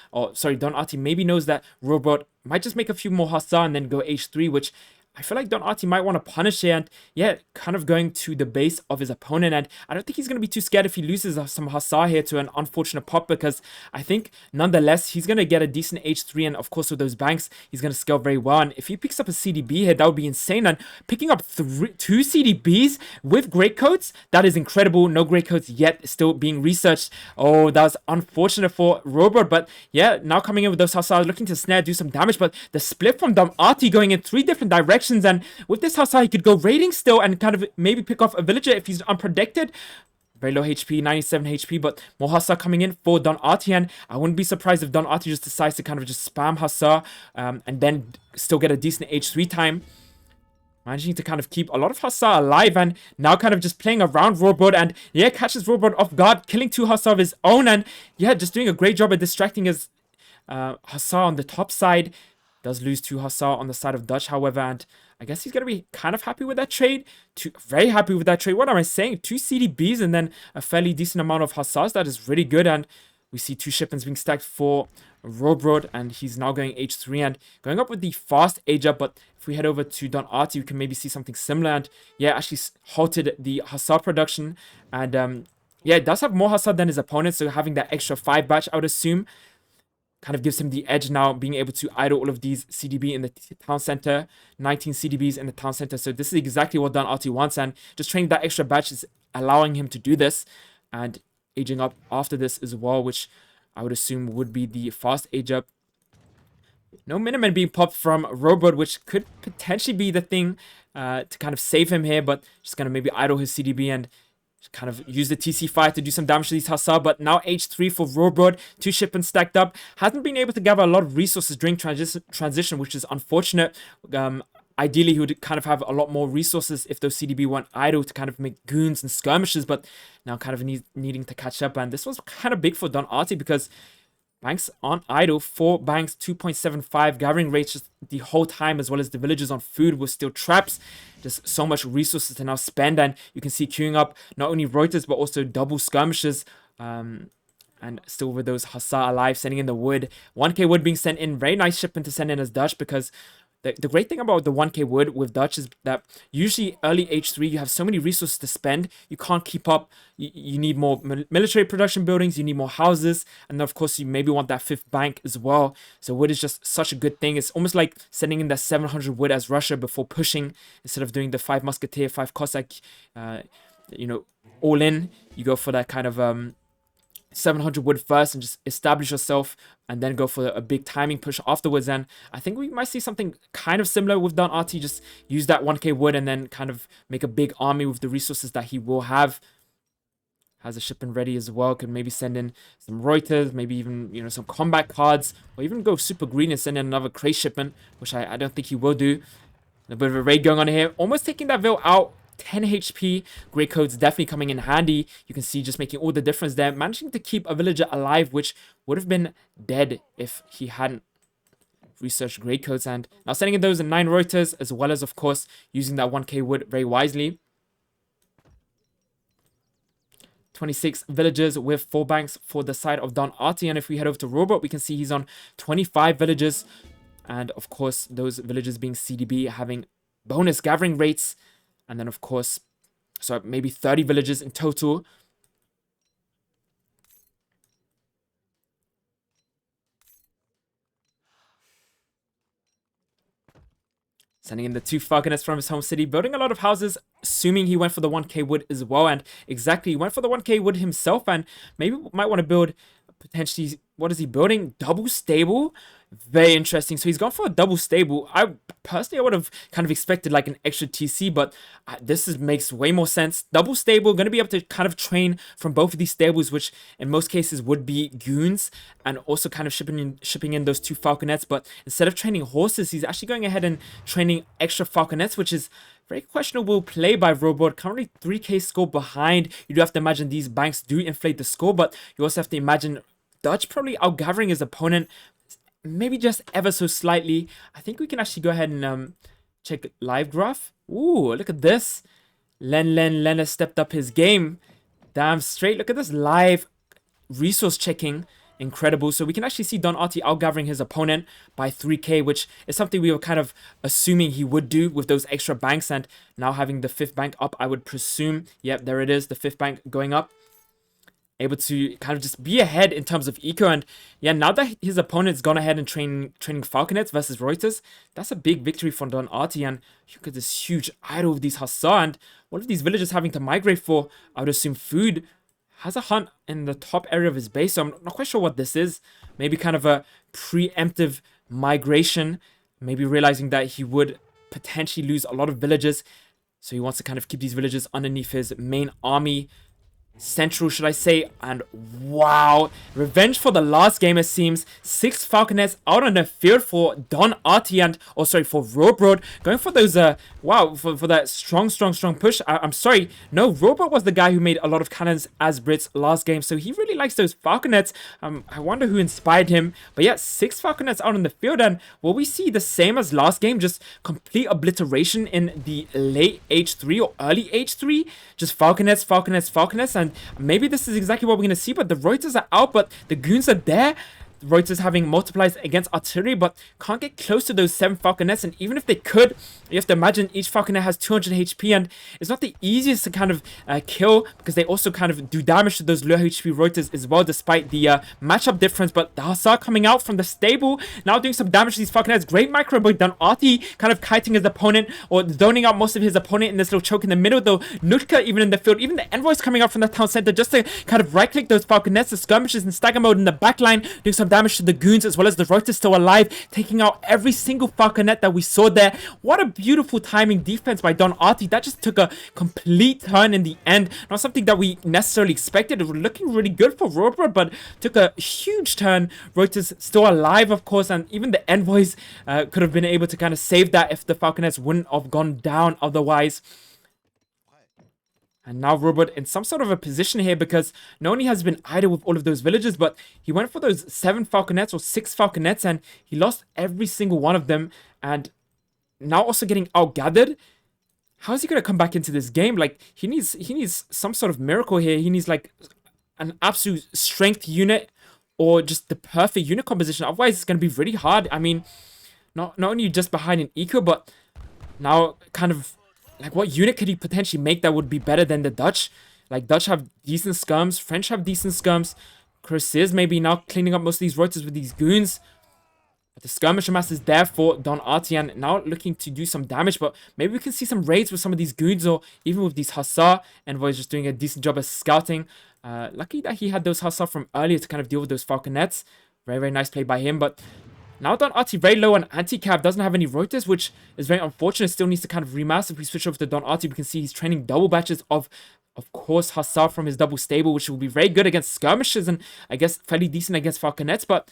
maybe knows that Rohbrot might just make a few more Hussar and then go H3, which I feel like Don Arty might want to punish here, and yeah, kind of going to the base of his opponent. And I don't think he's going to be too scared if he loses some Hussar here to an unfortunate pop, because I think nonetheless he's going to get a decent H3, and of course with those banks he's going to scale very well. And if he picks up a CDB here, that would be insane. And picking up 2 CDBs with great coats, that is incredible. No great coats yet, still being researched. Oh, that was unfortunate for Rohbrot, but yeah, now coming in with those Hussars, looking to snare, do some damage. But the split from Don Arty going in 3 different directions, and with this Hussar he could go raiding still and kind of maybe pick off a villager if he's unprotected. Very low HP, 97 HP, but more Hussar coming in for Don Arty, and I wouldn't be surprised if Don Arty just decides to kind of just spam Hussar and then still get a decent H3 time. Managing to kind of keep a lot of Hussar alive, and now kind of just playing around Rohbrot, and yeah, catches Rohbrot off guard, killing 2 Hussar of his own, and yeah, just doing a great job at distracting his Hussar on the top side. Does lose 2 Hussar on the side of Dutch, however, and I guess he's going to be kind of happy with that trade. Very happy with that trade. What am I saying? 2 CDBs and then a fairly decent amount of Hussars. That is really good, and we see 2 shipments being stacked for Rohbrot, and he's now going H3 and going up with the fast age up. But if we head over to Don Arty, we can maybe see something similar, and yeah, actually halted the Hussar production, and yeah, it does have more Hussar than his opponent, so having that extra 5 batch, I would assume, kind of gives him the edge now, being able to idle all of these CDB in the town center. 19 CDBs in the town center. So this is exactly what Don Arty wants, and just training that extra batch is allowing him to do this, and aging up after this as well, which I would assume would be the fast age up. No minimum being popped from Rohbrot, which could potentially be the thing to kind of save him here, but just going to maybe idle his CDB and kind of use the TC5 to do some damage to these Hussar. But now H3 for Rohbrot, 2 shipments stacked up. Hasn't been able to gather a lot of resources during transition, which is unfortunate. Ideally, he would kind of have a lot more resources if those CDB weren't idle to kind of make goons and skirmishes, but now kind of needing to catch up. And this was kind of big for Don Arty, because Banks aren't idle. 4 banks, 2.75. Gathering rates just the whole time, as well as the villagers on food with steel traps. Just so much resources to now spend. And you can see queuing up not only Reuters, but also double skirmishes. And still with those Hussar alive, sending in the wood. 1k wood being sent in. Very nice shipment to send in as Dutch, because the great thing about the 1k wood with Dutch is that usually early H3, you have so many resources to spend. You can't keep up. You need more military production buildings. You need more houses. And then, of course, you maybe want that 5th bank as well. So wood is just such a good thing. It's almost like sending in that 700 wood as Russia before pushing. Instead of doing the 5 Musketeer, 5 Cossack, all in. You go for that kind of 700 wood first and just establish yourself, and then go for a big timing push afterwards. And I think we might see something kind of similar with Don Arty. Just use that 1k wood and then kind of make a big army with the resources that he will have. Has a shipment ready as well. Could maybe send in some Reuters, maybe even some combat cards, or even go super green and send in another crate shipment, which I don't think he will do. A bit of a raid going on here, almost taking that Veil out. 10 HP. Grey Code's definitely coming in handy. You can see just making all the difference there. Managing to keep a villager alive, which would have been dead if he hadn't researched Grey Codes. And now sending in those 9 Reuters, as well as, of course, using that 1k wood very wisely. 26 villagers with 4 banks for the side of Don Arty. And if we head over to Rohbrot, we can see he's on 25 villagers. And, of course, those villagers being CDB, having bonus gathering rates. And then, of course, so maybe 30 villages in total. Sending in the 2 falconets from his home city, building a lot of houses, assuming he went for the 1k wood as well. And exactly, he went for the 1k wood himself, and maybe might want to build potentially, what is he building? Double stable? Very interesting. So he's gone for a double stable. I would have kind of expected like an extra TC, but makes way more sense. Double stable, going to be able to kind of train from both of these stables, which in most cases would be goons, and also kind of shipping in those 2 falconets. But instead of training horses, he's actually going ahead and training extra falconets, which is very questionable play by Rohbrot. Currently 3k score behind. You do have to imagine these banks do inflate the score, but you also have to imagine Dutch probably outgathering his opponent, maybe just ever so slightly. I think we can actually go ahead and check live graph. Ooh, look at this. Len has stepped up his game. Damn straight. Look at this live resource checking. Incredible. So we can actually see Don Arty outgathering his opponent by 3k, which is something we were kind of assuming he would do with those extra banks. And now having the 5th bank up, I would presume. Yep, there it is. The 5th bank going up. Able to kind of just be ahead in terms of eco. And yeah, now that his opponent's gone ahead and training falconets versus Reuters, that's a big victory for Don Arty. And look at this huge idol of these Hussar, and what are these villagers having to migrate for? I would assume food. Has a hunt in the top area of his base, so I'm not quite sure what this is. Maybe kind of a preemptive migration, maybe realizing that he would potentially lose a lot of villagers, so he wants to kind of keep these villagers underneath his main army central, should I say. And wow, revenge for the last game, it seems. 6 falconets out on the field for Don Arty, and for Rohbrot, going for those wow, for that strong push. I'm sorry, no, Rohbrot was the guy who made a lot of cannons as Brits last game, so he really likes those falconets. I wonder who inspired him. But yeah, 6 falconets out on the field, and will we see the same as last game, just complete obliteration in the late H3 or early H3, just falconets, and maybe this is exactly what we're going to see. But the Reuters are out, but the goons are there. Reuters having multiplies against artillery, but can't get close to those 7 falconets. And even if they could, you have to imagine each falconet has 200 HP, and it's not the easiest to kind of kill, because they also kind of do damage to those low HP Reuters as well, despite the matchup difference. But the Hussar coming out from the stable, now doing some damage to these falconets. Great micro by Don Arty, kind of kiting his opponent, or zoning out most of his opponent in this little choke in the middle, though Nutka even in the field, even the envoys coming out from the town center, just to kind of right click those falconets. The skirmishes in stagger mode in the backline, doing some damage to the goons, as well as the Reuters still alive, taking out every single falconet that we saw there. What a beautiful timing defense by Don Arty. That just took a complete turn in the end. Not something that we necessarily expected. It was looking really good for Rohbrot, but took a huge turn. Reuters still alive, of course, and even the envoys could have been able to kind of save that if the falconets wouldn't have gone down otherwise. And now Rohbrot in some sort of a position here because not only has he been idle with all of those villagers, but he went for those 7 falconets or 6 falconets and he lost every single one of them. And now also getting outgathered. How is he going to come back into this game? Like, he needs some sort of miracle here. He needs like an absolute strength unit or just the perfect unit composition. Otherwise, it's going to be really hard. I mean, not only just behind an eco, but now kind of like what unit could he potentially make that would be better than the Dutch? Like, Dutch have decent scums, French have decent scums. Chris is maybe now cleaning up most of these rotors with these goons. But the skirmisher mass is there for Don Arty and now looking to do some damage. But maybe we can see some raids with some of these goons or even with these Hussar. Envoy is just doing a decent job of scouting. Lucky that he had those Hussar from earlier to kind of deal with those falconets. Very, very nice play by him. But now Don Arty very low on anti-cav, doesn't have any rotors, which is very unfortunate. Still needs to kind of remass. If we switch over to Don Arty, we can see he's training double batches of course, Hussar from his double stable, which will be very good against skirmishers and I guess fairly decent against falconets, but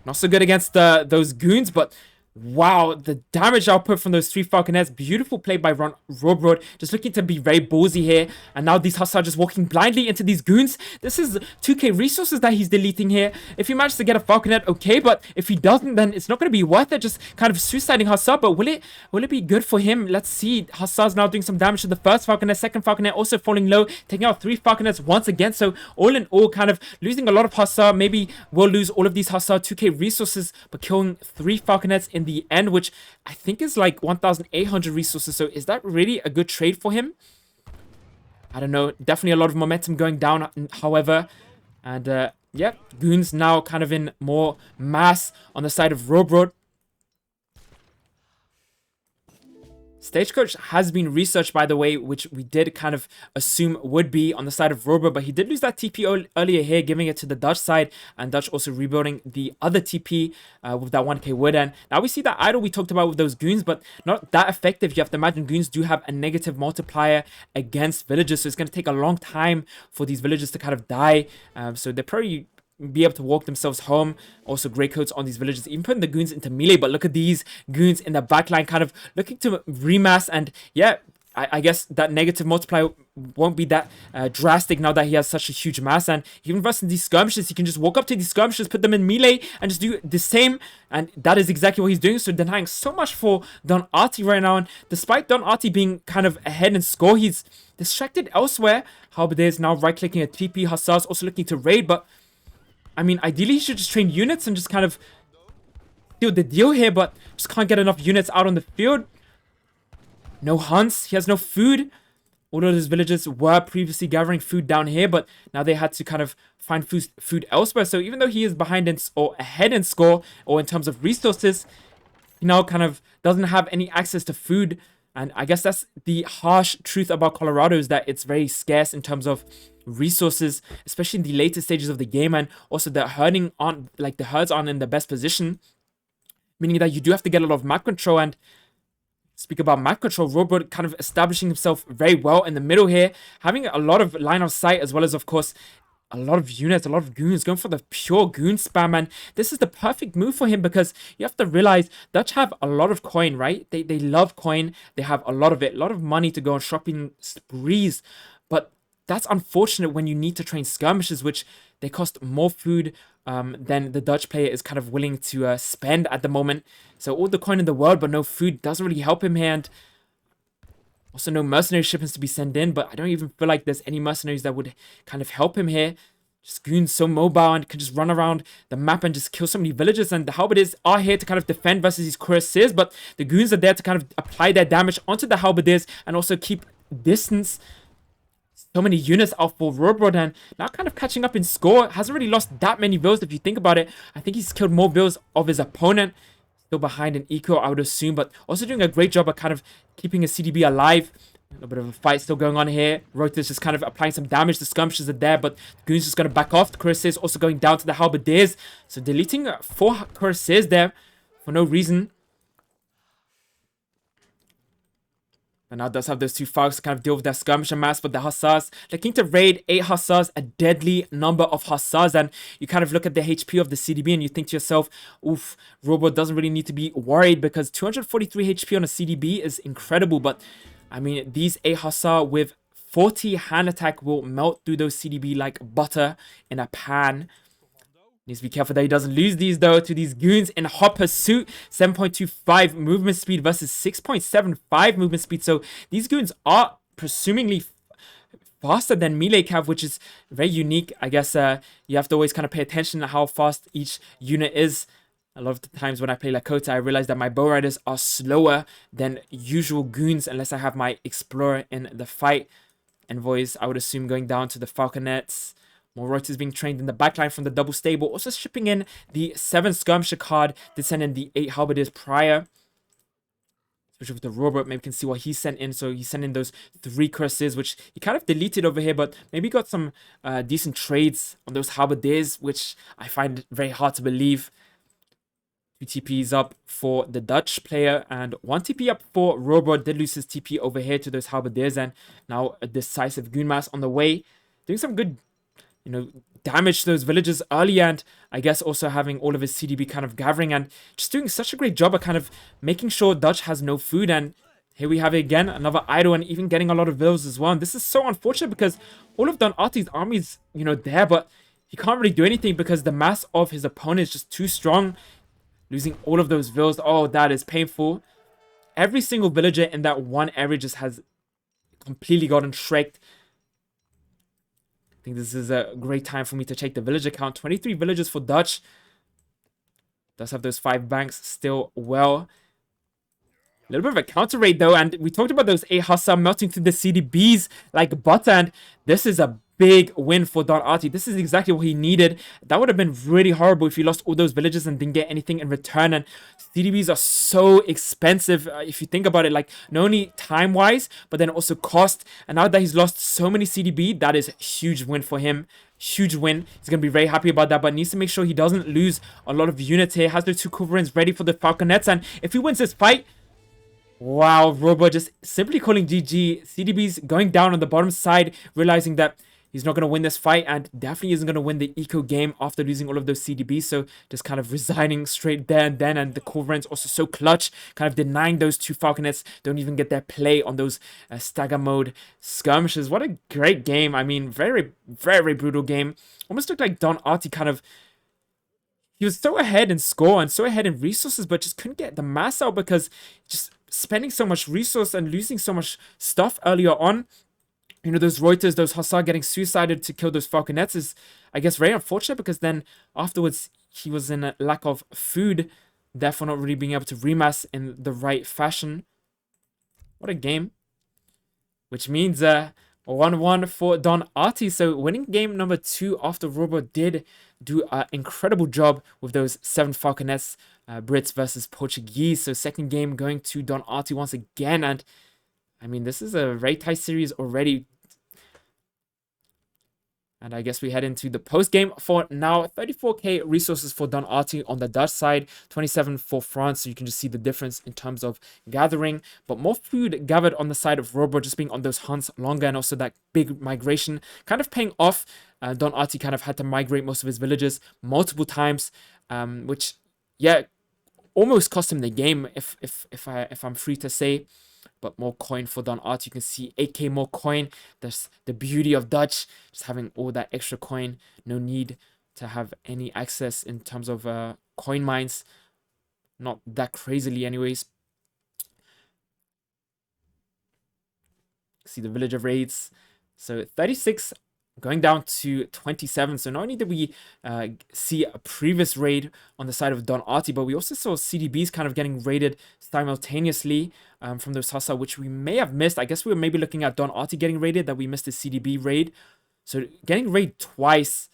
not so good against those goons. But wow, the damage output from those 3 falconets. Beautiful play by Rohbrot. Just looking to be very ballsy here. And now these Hussar just walking blindly into these goons. This is 2k resources that he's deleting here. If he manages to get a falconet, okay. But if he doesn't, then it's not going to be worth it. Just kind of suiciding Hussar. But will it be good for him? Let's see. Hussar's now doing some damage to the first falconet. Second falconet also falling low. Taking out 3 falconets once again. So all in all, kind of losing a lot of Hussar. Maybe we'll lose all of these Hussar 2k resources. But killing 3 falconets in the end, which I think is like 1,800 resources. So is that really a good trade for him? I don't know. Definitely a lot of momentum going down, however. And yeah, goons now kind of in more mass on the side of Rohbrot. Stagecoach has been researched, by the way, which we did kind of assume would be on the side of Rohbrot, but he did lose that TP earlier here, giving it to the Dutch side, and Dutch also rebuilding the other TP with that 1k wood. And now we see that idle we talked about with those goons, but not that effective. You have to imagine goons do have a negative multiplier against villagers, so it's going to take a long time for these villagers to kind of die. So they're probably be able to walk themselves home. Also great coats on these villagers, even putting the goons into melee. But look at these goons in the backline kind of looking to remass. And yeah, I guess that negative multiplier won't be that drastic now that he has such a huge mass. And even versus these skirmishers, he can just walk up to these skirmishers, put them in melee, and just do the same. And that is exactly what he's doing. So denying so much for Don Arty right now. And despite Don Arty being kind of ahead in score, he's distracted elsewhere. Halberdiers now right-clicking a TP. Hussars also looking to raid, but I mean, ideally, he should just train units and just kind of seal the deal here, but just can't get enough units out on the field. No hunts. He has no food. All of his villagers were previously gathering food down here, but now they had to kind of find food elsewhere. So even though he is behind or ahead in score or in terms of resources, he now kind of doesn't have any access to food. And I guess that's the harsh truth about Colorado, is that it's very scarce in terms of resources, especially in the later stages of the game. And also the herds aren't in the best position, meaning that you do have to get a lot of map control. And speak about map control, Rohbrot kind of establishing himself very well in the middle here, having a lot of line of sight, as well as, of course, a lot of units, a lot of goons, going for the pure goon spam. And this is the perfect move for him, because you have to realize Dutch have a lot of coin, right? They love coin. They have a lot of it, a lot of money to go on shopping sprees. But that's unfortunate when you need to train skirmishers, which they cost more food than the Dutch player is kind of willing to spend at the moment. So all the coin in the world, but no food, doesn't really help him here. And also no mercenary shipments to be sent in, but I don't even feel like there's any mercenaries that would kind of help him here. Just goons so mobile and can just run around the map and just kill so many villagers. And the halberdiers are here to kind of defend versus these cuirassiers, but the goons are there to kind of apply their damage onto the halberdiers and also keep distance. So many units out for Rohbrot, and now kind of catching up in score. Hasn't really lost that many vills if you think about it. I think he's killed more vills of his opponent. Still behind in eco, I would assume, but also doing a great job of kind of keeping his CDB alive. A little bit of a fight still going on here. Rota's just kind of applying some damage. The skirmishers are there, but Goon's just going to back off. The cuirassiers also going down to the halberdiers. So deleting 4 cuirassiers there for no reason. And now does have those 2 fogs to kind of deal with their skirmisher mass, but the Hussars looking to raid 8 Hussars, a deadly number of Hussars. And you kind of look at the HP of the CDB and you think to yourself, oof, Rohbrot doesn't really need to be worried, because 243 HP on a CDB is incredible. But I mean, these 8 Hussar with 40 hand attack will melt through those CDB like butter in a pan. Needs to be careful that he doesn't lose these though to these goons in hot pursuit. 7.25 movement speed versus 6.75 movement speed. So these goons are presumably faster than melee cav, which is very unique. I guess you have to always kind of pay attention to how fast each unit is. A lot of the times when I play Lakota, I realize that my bow riders are slower than usual goons unless I have my explorer in the fight. Envoys, I would assume, going down to the falconets. More Reuters being trained in the backline from the double stable. Also shipping in the 7 skirmisher card to send in the 8 halberdiers prior. Especially with the Rohbrot, maybe we can see what he sent in. So he sent in those 3 curses, which he kind of deleted over here, but maybe got some decent trades on those halberdiers, which I find very hard to believe. 2 TPs up for the Dutch player and 1 TP up for Rohbrot. Did lose his TP over here to those halberdiers, and now a decisive goon mass on the way. Doing some good, damage to those villages early, and I guess also having all of his CDB kind of gathering and just doing such a great job of kind of making sure Dutch has no food. And here we have it again, another idol, and even getting a lot of vills as well. And this is so unfortunate because all of Don Arty's army is, there, but he can't really do anything because the mass of his opponent is just too strong. Losing all of those vills, oh, that is painful. Every single villager in that one area just has completely gotten shreked. I think this is a great time for me to check the villager count. 23 villagers for Dutch. Does have those 5 banks still well. A little bit of a counter raid though, and we talked about those 8 Hussar melting through the CDBs like butter, and this is a big win for Don Arty. This is exactly what he needed. That would have been really horrible if he lost all those villagers and didn't get anything in return. And CDBs are so expensive if you think about it, like not only time-wise, but then also cost. And now that he's lost so many CDB, that is a huge win for him. Huge win. He's going to be very happy about that, but needs to make sure he doesn't lose a lot of units here. Has the 2 Culverins ready for the Falconets, and if he wins this fight, wow, Rohbrot just simply calling GG. CDB's going down on the bottom side, realizing that he's not going to win this fight and definitely isn't going to win the eco game after losing all of those CDBs. So just kind of resigning straight there and then. And the Culverins also so clutch, kind of denying those 2 Falconets. Don't even get their play on those stagger mode skirmishes. What a great game. I mean, very, very brutal game. Almost looked like Don Arty kind of... He was so ahead in score and so ahead in resources, but just couldn't get the mass out because just spending so much resource and losing so much stuff earlier on. Those Reuters, those Hussar getting suicided to kill those Falconets is, I guess, very unfortunate because then afterwards he was in a lack of food, therefore not really being able to remass in the right fashion. What a game. Which means 1-1 for Don Arty. So winning game number 2 after Rohbrot did do an incredible job with those 7 Falconets, Brits versus Portuguese. So second game going to Don Arty once again. And I mean, this is a very tight series already. And I guess we head into the post-game for now. 34k resources for Don Arty on the Dutch side. 27 for France. So you can just see the difference in terms of gathering. But more food gathered on the side of Rohbrot, just being on those hunts longer. And also that big migration kind of paying off. Don Arty kind of had to migrate most of his villages multiple times. Which, yeah, almost cost him the game, if I'm free to say. But more coin for Don Arty. You can see 8k more coin. That's the beauty of Dutch. Just having all that extra coin. No need to have any access in terms of coin mines. Not that crazily anyways. See the villager raids. So 36 going down to 27. So not only did we see a previous raid on the side of Don Arty, but we also saw CDBs kind of getting raided simultaneously from those Hussar, which we may have missed. I guess we were maybe looking at Don Arty getting raided, that we missed the CDB raid. So getting raided twice.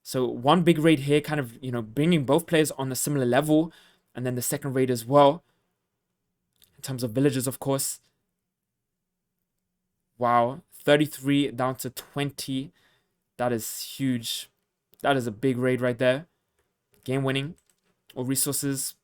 So one big raid here, kind of, bringing both players on a similar level. And then the second raid as well. In terms of villagers, of course. Wow. 33 down to 20. That is huge. That is a big raid right there. Game winning. Or resources.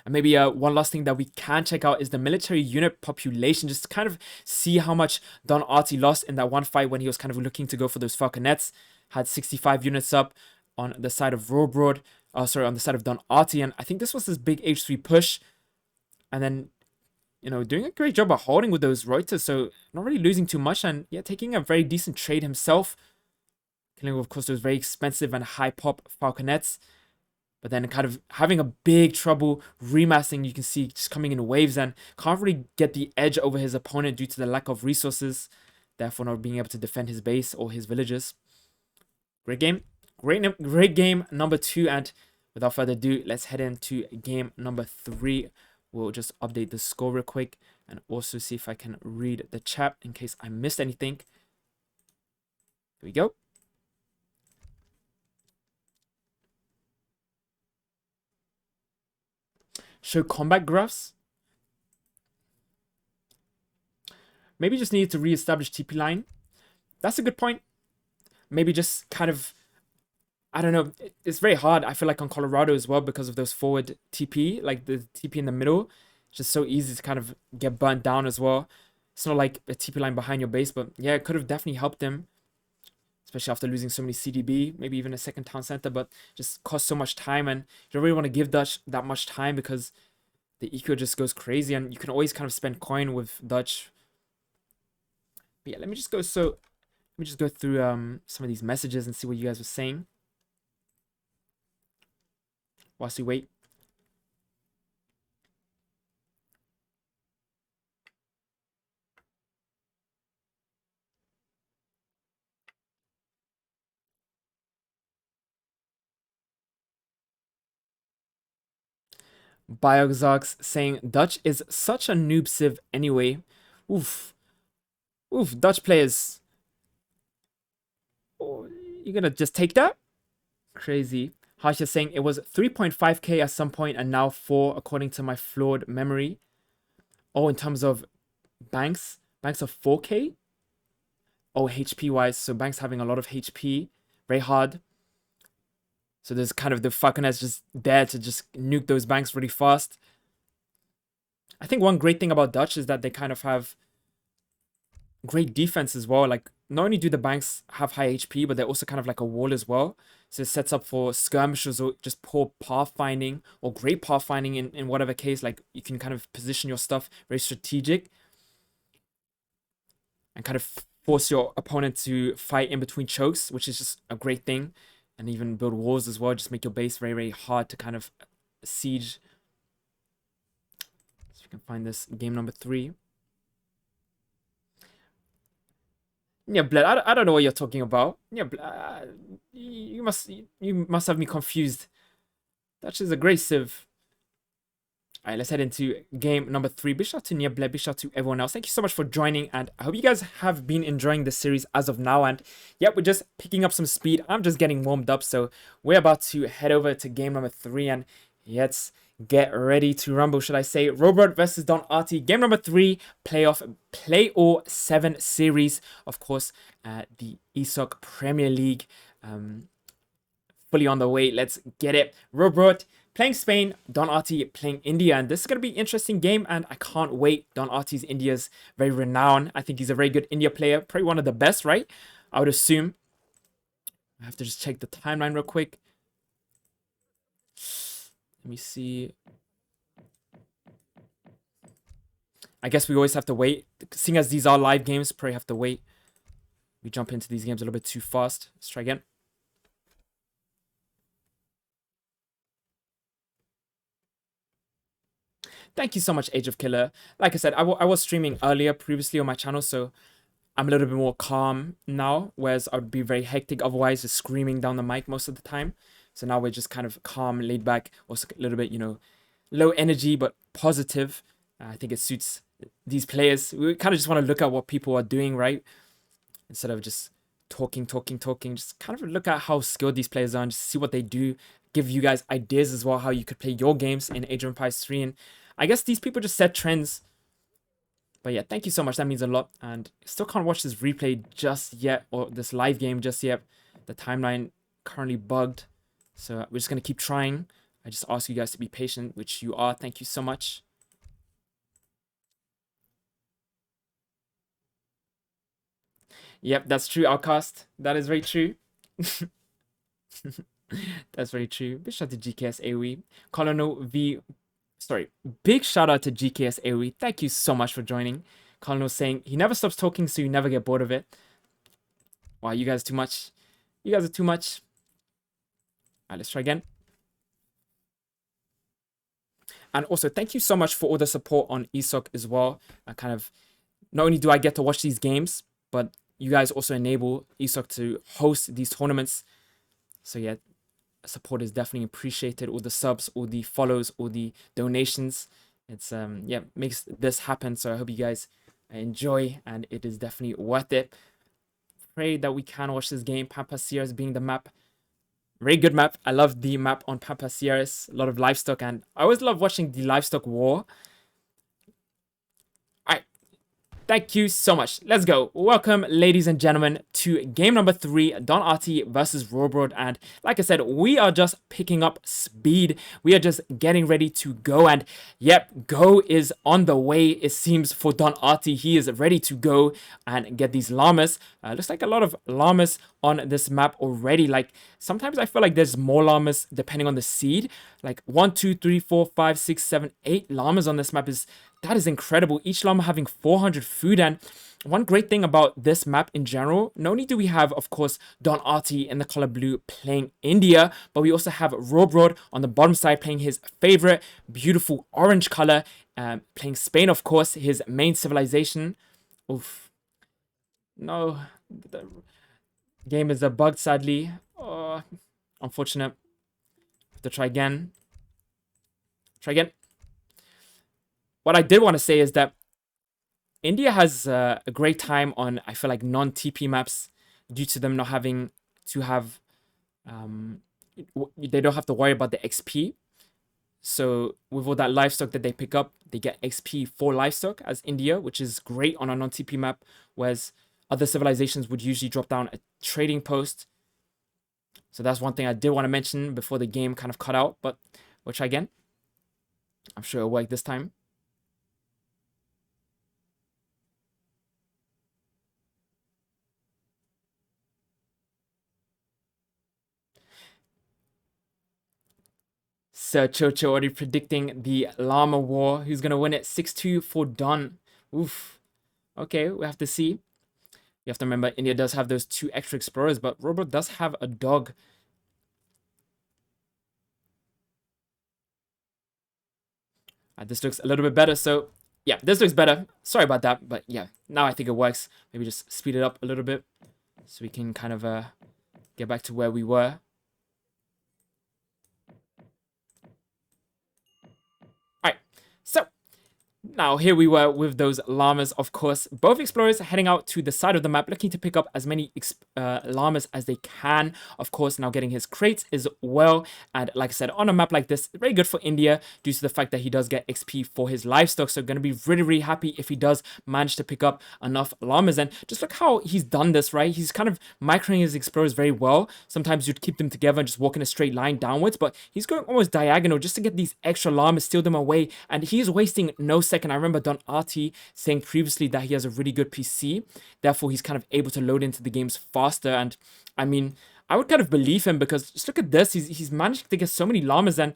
And maybe one last thing that we can check out is the military unit population. Just to kind of see how much Don Arty lost in that one fight when he was kind of looking to go for those Falconets. Had 65 units up on the side of Rohbrot. On the side of Don Arty. And I think this was his big H3 push. And then you know, doing a great job of holding with those Reuters, so not really losing too much, and yeah, taking a very decent trade himself. Killing, of course, those very expensive and high pop Falconets, but then kind of having a big trouble remassing. You can see just coming in waves and can't really get the edge over his opponent due to the lack of resources, therefore not being able to defend his base or his villages. Great game. Great game number 2, and without further ado, let's head into game number 3. We'll just update the score real quick and also see if I can read the chat in case I missed anything. Here we go. Show combat graphs. Maybe just needed to re-establish TP line. That's a good point. Maybe just kind of, I don't know. It's very hard, I feel like, on Colorado as well because of those forward TP, like the TP in the middle. It's just so easy to kind of get burnt down as well. It's not like a TP line behind your base, but yeah, it could have definitely helped him, especially after losing so many CDB, maybe even a second town center, but just cost so much time, and you don't really want to give Dutch that much time because the eco just goes crazy, and you can always kind of spend coin with Dutch. But yeah, let me just go through some of these messages and see what you guys were saying whilst we wait. Bioxox saying Dutch is such a noob civ anyway. Oof. Oof, Dutch players. Oh, you're gonna just take that? Crazy. Harsh is saying it was 3.5k at some point and now 4 according to my flawed memory. Oh, in terms of banks of 4k? Oh, HP wise, so banks having a lot of HP. Very hard. So there's kind of the Falconets just there to just nuke those banks really fast. I think one great thing about Dutch is that they kind of have great defense as well. Like, not only do the banks have high HP, but they're also kind of like a wall as well. So it sets up for skirmishes or just poor pathfinding or great pathfinding in whatever case. Like, you can kind of position your stuff very strategic and kind of force your opponent to fight in between chokes, which is just a great thing. And even build walls as well, just make your base very, very hard to kind of siege. So you can find this game number 3. Yeah, Bled, I don't know what you're talking about. Yeah, you must have me confused. Dutch is a great civ. Alright, let's head into game number 3. Big shout out to Bled, big shout out to everyone else. Thank you so much for joining, and I hope you guys have been enjoying the series as of now. And yeah, we're just picking up some speed. I'm just getting warmed up, so we're about to head over to game number 3, and let's get ready to rumble, should I say. Rohbrot versus Don Arty, game number 3, playoff Play All 7 series. Of course, the ESOC Premier League fully on the way. Let's get it. Rohbrot playing Spain, Don Arty playing India, and this is going to be an interesting game, and I can't wait. Don Arty's India's very renowned. I think he's a very good India player, probably one of the best, right? I would assume. I have to just check the timeline real quick. Let me see. I guess we always have to wait. Seeing as these are live games, probably have to wait. We jump into these games a little bit too fast. Let's try again. Thank you so much, Age of Killer. Like I said, I was streaming earlier previously on my channel, so I'm a little bit more calm now, whereas I would be very hectic otherwise, just screaming down the mic most of the time. So now we're just kind of calm, laid back, also a little bit, you know, low energy, but positive. I think it suits these players. We kind of just want to look at what people are doing, right? Instead of just talking. Just kind of look at how skilled these players are and just see what they do. Give you guys ideas as well how you could play your games in Age of Empires 3. And I guess these people just set trends. But yeah, thank you so much. That means a lot. And still can't watch this replay just yet, or this live game just yet. The timeline currently bugged. So we're just going to keep trying. I just ask you guys to be patient, which you are. Thank you so much. Yep, that's true, Outcast. That is very true. That's very true. Big shout out to GKS AoE. Colonel V Sorry, big shout out to GKS AoE. Thank you so much for joining. Colin was saying he never stops talking, so you never get bored of it. Wow, you guys are too much. You guys are too much. All right, let's try again. And also, thank you so much for all the support on ESOC as well. I kind of, not only do I get to watch these games, but you guys also enable ESOC to host these tournaments. So yeah, support is definitely appreciated. All the subs, all the follows, all the donations. It's yeah, makes this happen. So I hope you guys enjoy, and it is definitely worth it. Pray that we can watch this game. Pampas Sierras being the map. Very good map. I love the map on Pampas Sierras. A lot of livestock, and I always love watching the livestock war. Thank you so much. Let's go. Welcome, ladies and gentlemen, to game number 3, Don Arty versus Rohbrot. And like I said, we are just picking up speed. We are just getting ready to go. And yep, go is on the way, it seems, for Don Arty. He is ready to go and get these llamas. Looks like a lot of llamas on this map already. Like, sometimes I feel like there's more llamas depending on the seed. Like 1, 2, 3, 4, 5, 6, 7, 8 llamas on this map that is incredible. Each llama having 400 food. And one great thing about this map in general, not only do we have, of course, Don Arty in the color blue playing India, but we also have Rohbrot on the bottom side playing his favorite beautiful orange color, playing Spain, of course, his main civilization. Oof. No, the game is a bug, sadly. Oh, unfortunate. Have to try again. Try again. What I did want to say is that India has a great time on, I feel like, non-TP maps due to them not having to have, they don't have to worry about the XP. So with all that livestock that they pick up, they get XP for livestock as India, which is great on a non-TP map, whereas other civilizations would usually drop down a trading post. So that's one thing I did want to mention before the game kind of cut out, but we'll try again. I'm sure it'll work this time. So Chocho already predicting the llama war. Who's gonna win it? 6-2 for Don. Oof. Okay, we have to see. You have to remember, India does have those 2 extra explorers, but Rohbrot does have a dog. This looks a little bit better. So yeah, this looks better. Sorry about that, but yeah, now I think it works. Maybe just speed it up a little bit so we can kind of get back to where we were. So now here we were with those llamas, of course. Both explorers heading out to the side of the map, looking to pick up as many llamas as they can. Of course, now getting his crates as well. And like I said, on a map like this, very good for India due to the fact that he does get XP for his livestock. So going to be really, really happy if he does manage to pick up enough llamas. And just look how he's done this, right? He's kind of microing his explorers very well. Sometimes you'd keep them together and just walk in a straight line downwards, but he's going almost diagonal just to get these extra llamas, steal them away. And he's wasting no second. I remember Don Arty saying previously that he has a really good PC, therefore he's kind of able to load into the games faster. And I mean, I would kind of believe him because just look at this. He's managed to get so many llamas, and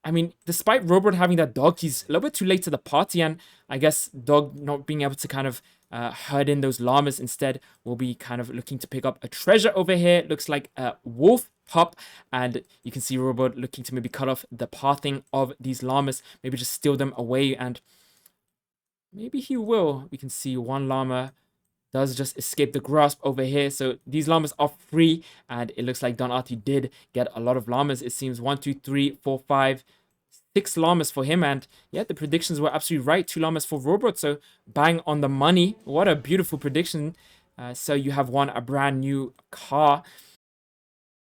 I mean, despite Rohbrot having that dog, he's a little bit too late to the party, and I guess dog not being able to kind of herd in those llamas. Instead, will be kind of looking to pick up a treasure over here. Looks like a wolf pup, and you can see Rohbrot looking to maybe cut off the pathing of these llamas, maybe just steal them away, and maybe he will. We can see one llama does just escape the grasp over here. So these llamas are free, and it looks like Don Arty did get a lot of llamas. It seems 1, 2, 3, 4, 5, 6 llamas for him. And yeah, the predictions were absolutely right. 2 llamas for Rohbrot. So bang on the money. What a beautiful prediction. So you have won a brand new car.